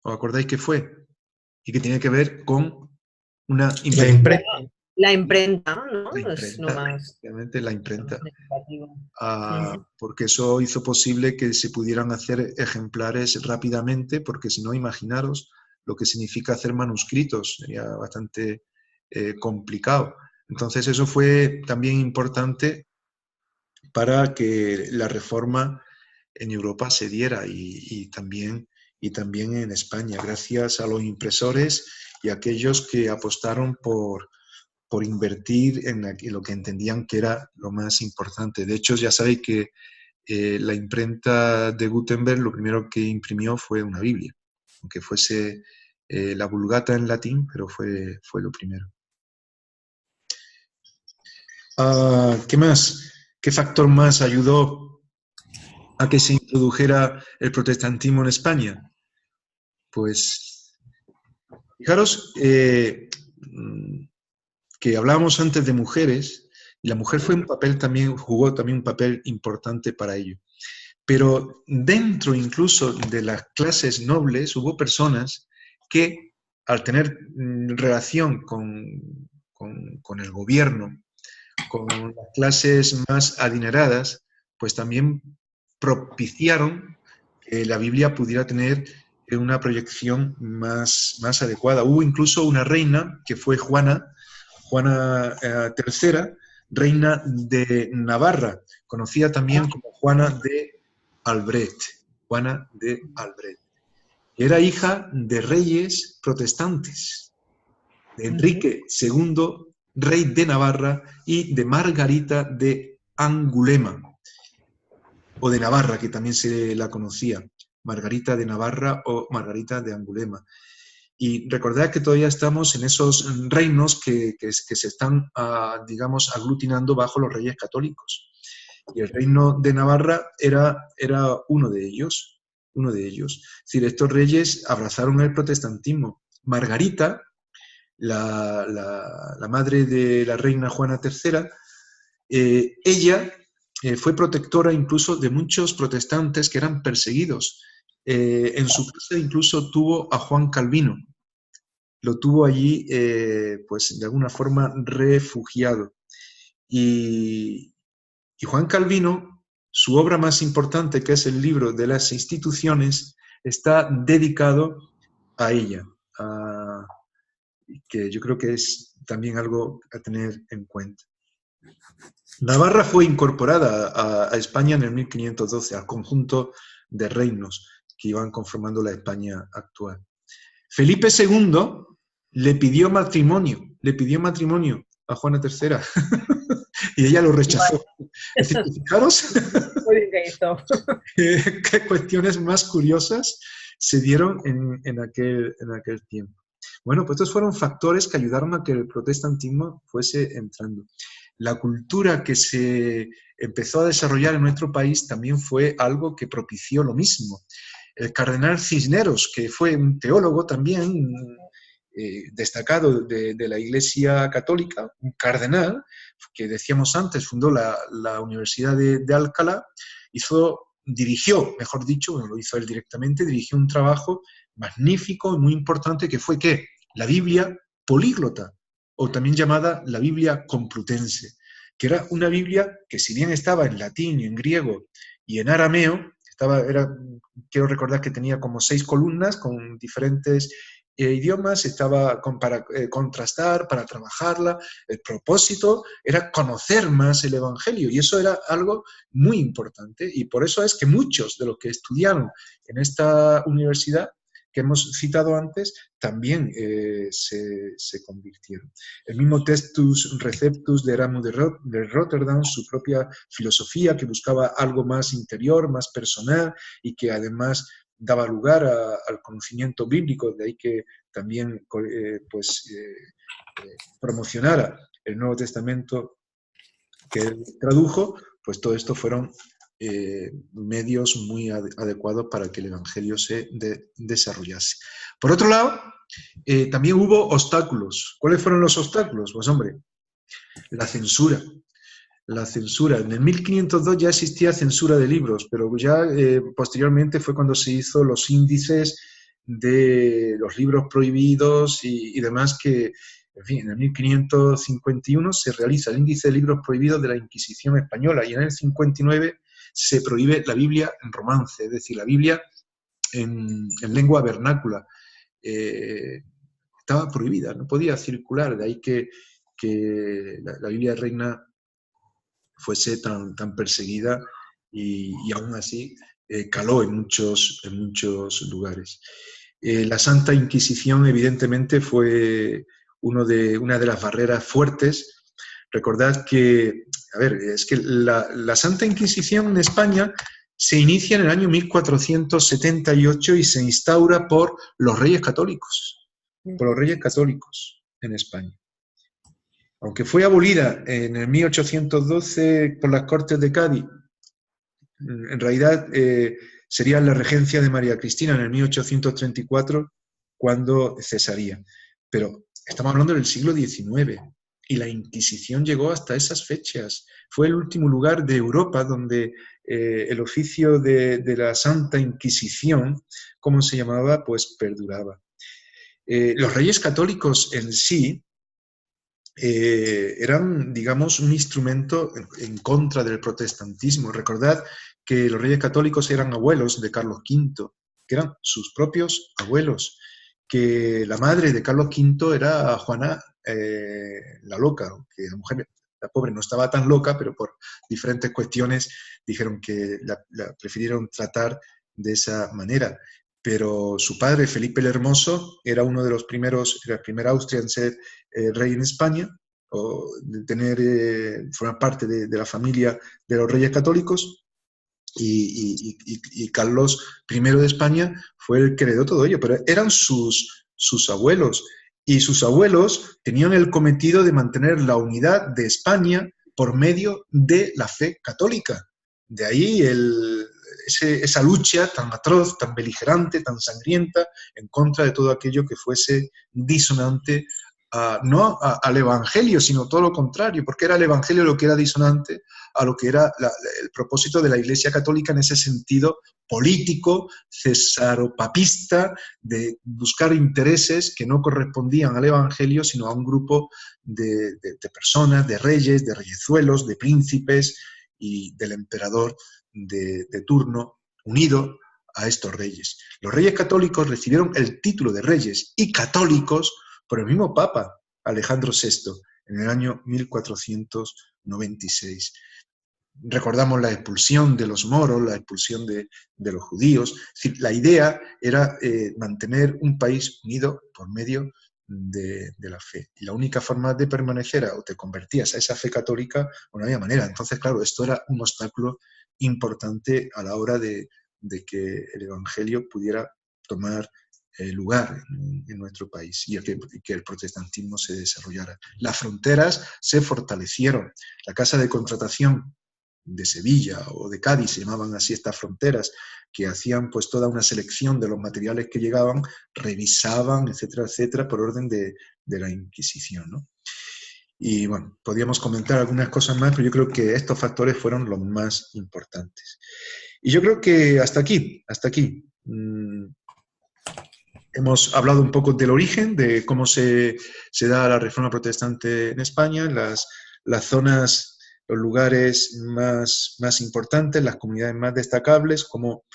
Speaker 1: ¿Os acordáis qué fue? Y que tiene que ver con una imprenta.
Speaker 3: La imprenta, ¿no?
Speaker 1: La imprenta,
Speaker 3: es lo más,
Speaker 1: obviamente la imprenta.
Speaker 3: significativo.
Speaker 1: Porque eso hizo posible que se pudieran hacer ejemplares rápidamente, porque si no, imaginaros lo que significa hacer manuscritos, sería bastante complicado. Entonces eso fue también importante para que la reforma en Europa se diera y también en España, gracias a los impresores y a aquellos que apostaron por invertir en lo que entendían que era lo más importante. De hecho, ya sabéis que la imprenta de Gutenberg lo primero que imprimió fue una Biblia, aunque fuese la Vulgata en latín, pero fue lo primero. ¿Qué más? ¿Qué factor más ayudó a que se introdujera el protestantismo en España? Pues, fijaros que hablábamos antes de mujeres, y la mujer jugó también un papel importante para ello. Pero dentro incluso de las clases nobles hubo personas que, al tener relación con el gobierno, con las clases más adineradas, pues también propiciaron que la Biblia pudiera tener una proyección más adecuada. Hubo incluso una reina, que fue Juana III, reina de Navarra, conocida también como Juana de Albret. Juana de Albret. Era hija de reyes protestantes, de Enrique II, rey de Navarra, y de Margarita de Angulema, o de Navarra, que también se la conocía, Margarita de Navarra o Margarita de Angulema. Y recordad que todavía estamos en esos reinos que se están, digamos, aglutinando bajo los reyes católicos. Y el reino de Navarra era uno de ellos. Es decir, estos reyes abrazaron el protestantismo. Margarita, la madre de la reina Juana III, ella fue protectora incluso de muchos protestantes que eran perseguidos. En su casa incluso tuvo a Juan Calvino. Lo tuvo allí, pues de alguna forma, refugiado. Y Juan Calvino, su obra más importante, que es el libro de las instituciones, está dedicado a ella, que yo creo que es también algo a tener en cuenta. Navarra fue incorporada a España en el 1512, al conjunto de reinos que iban conformando la España actual. Felipe II le pidió matrimonio a Juana III y ella lo rechazó. Es decir, fijaros qué cuestiones más curiosas se dieron en aquel tiempo. Bueno, pues estos fueron factores que ayudaron a que el protestantismo fuese entrando. La cultura que se empezó a desarrollar en nuestro país también fue algo que propició lo mismo. El cardenal Cisneros, que fue un teólogo también destacado de la Iglesia Católica, un cardenal, que decíamos antes, fundó la Universidad de Alcalá, dirigió, mejor dicho, no lo hizo él directamente, dirigió un trabajo magnífico y muy importante que fue ¿qué? La Biblia políglota, o también llamada la Biblia complutense, que era una Biblia que si bien estaba en latín y en griego y en arameo, quiero recordar que tenía como 6 columnas con diferentes idiomas, estaba para contrastar, para trabajarla. El propósito era conocer más el Evangelio y eso era algo muy importante y por eso es que muchos de los que estudiaron en esta universidad que hemos citado antes también se convirtieron. El mismo Textus Receptus de Erasmo de Rotterdam, su propia filosofía que buscaba algo más interior, más personal y que además daba lugar al conocimiento bíblico, de ahí que también promocionara el Nuevo Testamento que él tradujo, pues todo esto fueron medios muy adecuados para que el Evangelio se desarrollase. Por otro lado, también hubo obstáculos. ¿Cuáles fueron los obstáculos? Pues hombre, la censura. La censura. En el 1502 ya existía censura de libros, pero ya posteriormente fue cuando se hizo los índices de los libros prohibidos y demás que, en fin, en el 1551 se realiza el índice de libros prohibidos de la Inquisición española y en el 59 se prohíbe la Biblia en romance, es decir, la Biblia en lengua vernácula. Estaba prohibida, no podía circular, de ahí que la Biblia reina fuese tan perseguida y aún así caló en muchos lugares. La Santa Inquisición evidentemente fue una de las barreras fuertes. Recordad que, a ver, es que la Santa Inquisición en España se inicia en el año 1478 y se instaura por los Reyes Católicos, en España. Aunque fue abolida en el 1812 por las Cortes de Cádiz, en realidad sería la regencia de María Cristina en el 1834 cuando cesaría. Pero estamos hablando del siglo XIX y la Inquisición llegó hasta esas fechas. Fue el último lugar de Europa donde el oficio de la Santa Inquisición, como se llamaba, pues perduraba. Los Reyes Católicos en sí eran, digamos, un instrumento en contra del protestantismo. Recordad que los Reyes Católicos eran abuelos de Carlos V, que eran sus propios abuelos, que la madre de Carlos V era Juana la Loca, que la mujer La pobre no estaba tan loca, pero por diferentes cuestiones dijeron que la prefirieron tratar de esa manera. Pero su padre, Felipe el Hermoso, era uno de los primeros, era el primer Austria en ser rey en España, o de formar parte de la familia de los reyes católicos, y Carlos I de España fue el que heredó todo ello, pero eran sus abuelos, y sus abuelos tenían el cometido de mantener la unidad de España por medio de la fe católica. De ahí esa lucha tan atroz, tan beligerante, tan sangrienta, en contra de todo aquello que fuese disonante, no al Evangelio, sino todo lo contrario, porque era el Evangelio lo que era disonante a lo que era el propósito de la Iglesia Católica en ese sentido político, cesaropapista, de buscar intereses que no correspondían al Evangelio, sino a un grupo de personas, de reyezuelos, de príncipes y del emperador de turno, unido a estos reyes. Los reyes católicos recibieron el título de reyes y católicos por el mismo Papa, Alejandro VI, en el año 1496. Recordamos la expulsión de los moros, la expulsión de los judíos. Es decir, la idea era mantener un país unido por medio de la fe. Y la única forma de permanecer o te convertías a esa fe católica, o no había manera. Entonces, claro, esto era un obstáculo importante a la hora de que el Evangelio pudiera tomar lugar en nuestro país y que el protestantismo se desarrollara. Las fronteras se fortalecieron. La Casa de Contratación de Sevilla o de Cádiz, se llamaban así estas fronteras, que hacían pues toda una selección de los materiales que llegaban, revisaban, etcétera, etcétera, por orden de la Inquisición, ¿no? Y bueno, podríamos comentar algunas cosas más, pero yo creo que estos factores fueron los más importantes. Y yo creo que hasta aquí. Hemos hablado un poco del origen, de cómo se da la Reforma Protestante en España, las zonas, los lugares más importantes, las comunidades más destacables, cómo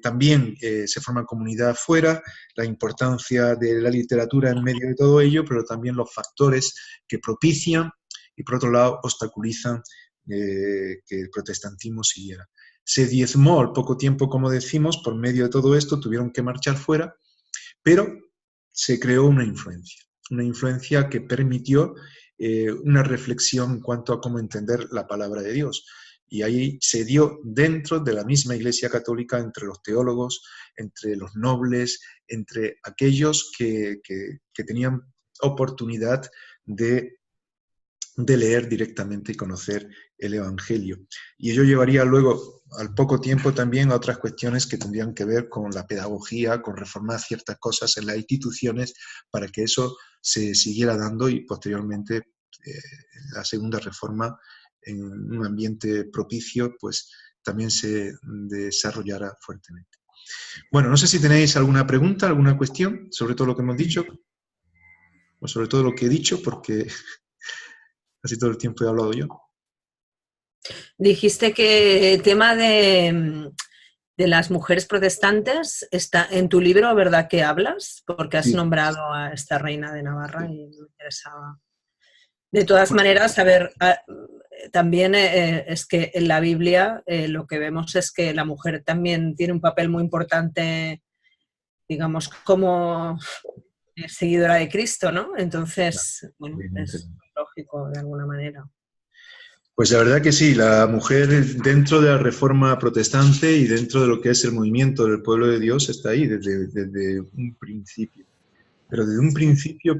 Speaker 1: también se forma comunidad fuera, la importancia de la literatura en medio de todo ello, pero también los factores que propician y, por otro lado, obstaculizan que el protestantismo siguiera. Se diezmó al poco tiempo, como decimos, por medio de todo esto, tuvieron que marchar fuera, pero se creó una influencia que permitió una reflexión en cuanto a cómo entender la palabra de Dios. Y ahí se dio dentro de la misma Iglesia Católica, entre los teólogos, entre los nobles, entre aquellos que tenían oportunidad de leer directamente y conocer el Evangelio. Y ello llevaría luego, al poco tiempo, también a otras cuestiones que tendrían que ver con la pedagogía, con reformar ciertas cosas en las instituciones para que eso se siguiera dando y posteriormente la Segunda Reforma, en un ambiente propicio, pues también se desarrollara fuertemente. Bueno, no sé si tenéis alguna pregunta, alguna cuestión sobre todo lo que hemos dicho, o sobre todo lo que he dicho, porque casi todo el tiempo he hablado yo.
Speaker 3: Dijiste que el tema de las mujeres protestantes está en tu libro, ¿verdad que hablas? Porque has nombrado a esta reina de Navarra y me interesaba. De todas maneras, a ver, también es que en la Biblia lo que vemos es que la mujer también tiene un papel muy importante, digamos, como seguidora de Cristo, ¿no? Entonces, bueno, es lógico de alguna manera.
Speaker 1: Pues la verdad que sí, la mujer dentro de la Reforma Protestante y dentro de lo que es el movimiento del pueblo de Dios está ahí desde un principio. Pero desde un principio.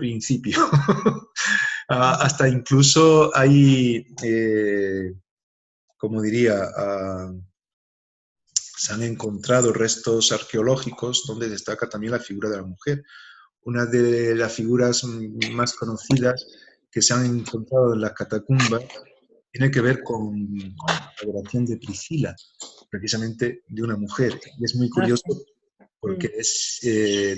Speaker 1: Hasta incluso hay, como diría, se han encontrado restos arqueológicos donde destaca también la figura de la mujer. Una de las figuras más conocidas que se han encontrado en las catacumbas tiene que ver con la adoración de Priscila, precisamente de una mujer. Y es muy curioso porque es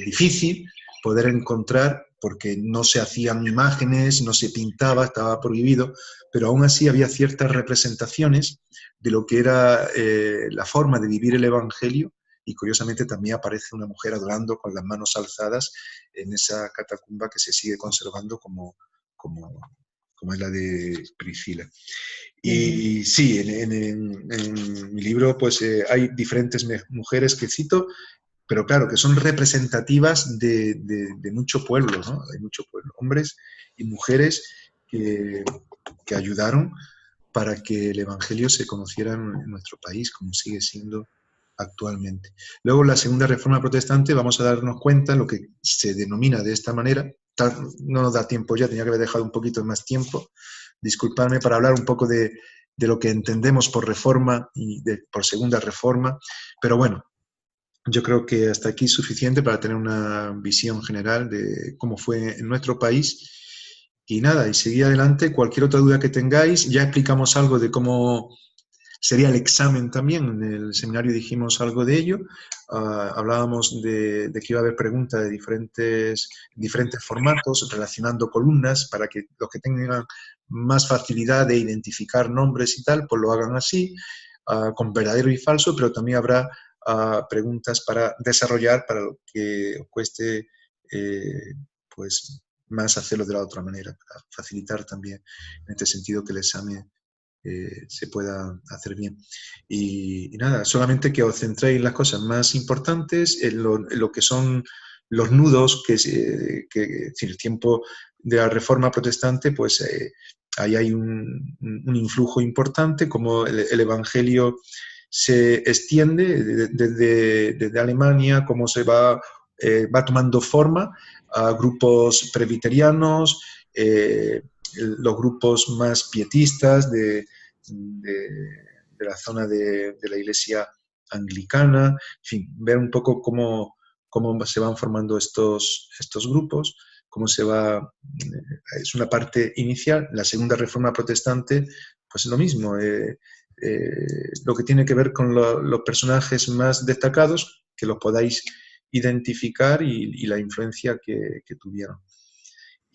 Speaker 1: difícil poder encontrar, porque no se hacían imágenes, no se pintaba, estaba prohibido, pero aún así había ciertas representaciones de lo que era la forma de vivir el Evangelio, y curiosamente también aparece una mujer adorando con las manos alzadas en esa catacumba que se sigue conservando como como es la de Priscila. Y sí, en mi libro pues hay diferentes mujeres que cito, pero claro, que son representativas de mucho pueblo, ¿no? Hay mucho pueblo, hombres y mujeres que ayudaron para que el Evangelio se conociera en nuestro país, como sigue siendo actualmente. Luego, la segunda reforma protestante, vamos a darnos cuenta, lo que se denomina de esta manera, no nos da tiempo ya, tenía que haber dejado un poquito más tiempo, disculpadme, para hablar un poco de lo que entendemos por reforma y por segunda reforma, pero bueno, yo creo que hasta aquí es suficiente para tener una visión general de cómo fue en nuestro país. Y nada, y seguir adelante. Cualquier otra duda que tengáis, ya explicamos algo de cómo sería el examen también. En el seminario dijimos algo de ello. Hablábamos de que iba a haber preguntas de diferentes formatos, relacionando columnas, para que los que tengan más facilidad de identificar nombres y tal, pues lo hagan así, con verdadero y falso, pero también habrá preguntas para desarrollar para lo que os cueste pues más hacerlo de la otra manera, para facilitar también en este sentido que el examen se pueda hacer bien. Y nada, solamente que os centréis en las cosas más importantes, en lo que son los nudos, que es decir, el tiempo de la Reforma Protestante, pues ahí hay un influjo importante, como el Evangelio se extiende desde Alemania, cómo se va tomando forma a grupos presbiterianos, los grupos más pietistas de la zona de la iglesia anglicana, en fin, ver un poco cómo se van formando estos grupos, cómo se va, es una parte inicial. La segunda reforma protestante, pues es lo mismo, lo que tiene que ver con los personajes más destacados, que los podáis identificar y la influencia que tuvieron.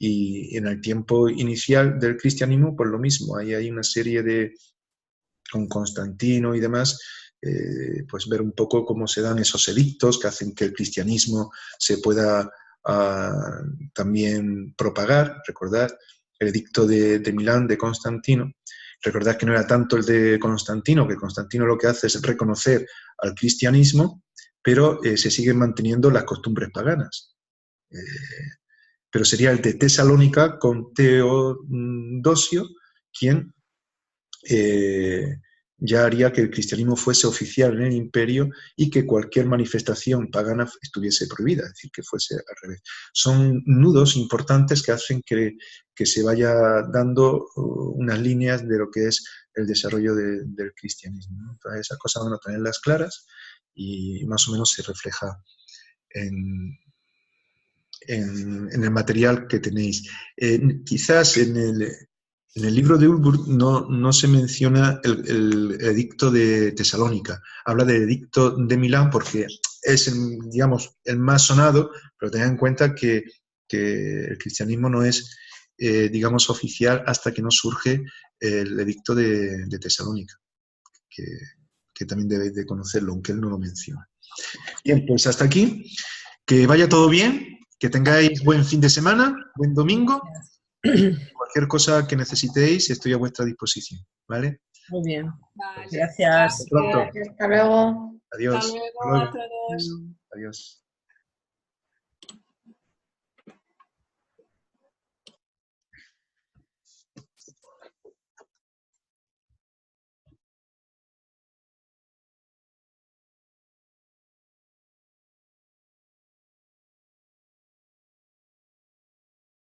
Speaker 1: Y en el tiempo inicial del cristianismo, pues lo mismo, ahí hay una serie con Constantino y demás, pues ver un poco cómo se dan esos edictos que hacen que el cristianismo se pueda también propagar. Recordad el edicto de Milán de Constantino. Recordad que no era tanto el de Constantino, que Constantino lo que hace es reconocer al cristianismo, pero se siguen manteniendo las costumbres paganas. Pero sería el de Tesalónica con Teodosio quien ya haría que el cristianismo fuese oficial en el imperio y que cualquier manifestación pagana estuviese prohibida, es decir, que fuese al revés. Son nudos importantes que hacen que se vaya dando unas líneas de lo que es el desarrollo del cristianismo, ¿no? Entonces, esas cosas van a tenerlas claras y más o menos se refleja en el material que tenéis. Quizás en el libro de Ulburg no se menciona el edicto de Tesalónica. Habla del edicto de Milán porque es, digamos, el más sonado, pero tened en cuenta que el cristianismo no es, digamos, oficial hasta que no surge el edicto de Tesalónica, que también debéis de conocerlo, aunque él no lo menciona. Bien, pues hasta aquí. Que vaya todo bien, que tengáis buen fin de semana, buen domingo. Cualquier cosa que necesitéis, estoy a vuestra disposición, ¿vale?
Speaker 3: Muy bien.
Speaker 2: Vale.
Speaker 3: Gracias.
Speaker 1: Hasta pronto.
Speaker 5: Hasta luego.
Speaker 1: Adiós.
Speaker 2: Hasta luego a todos.
Speaker 1: Adiós.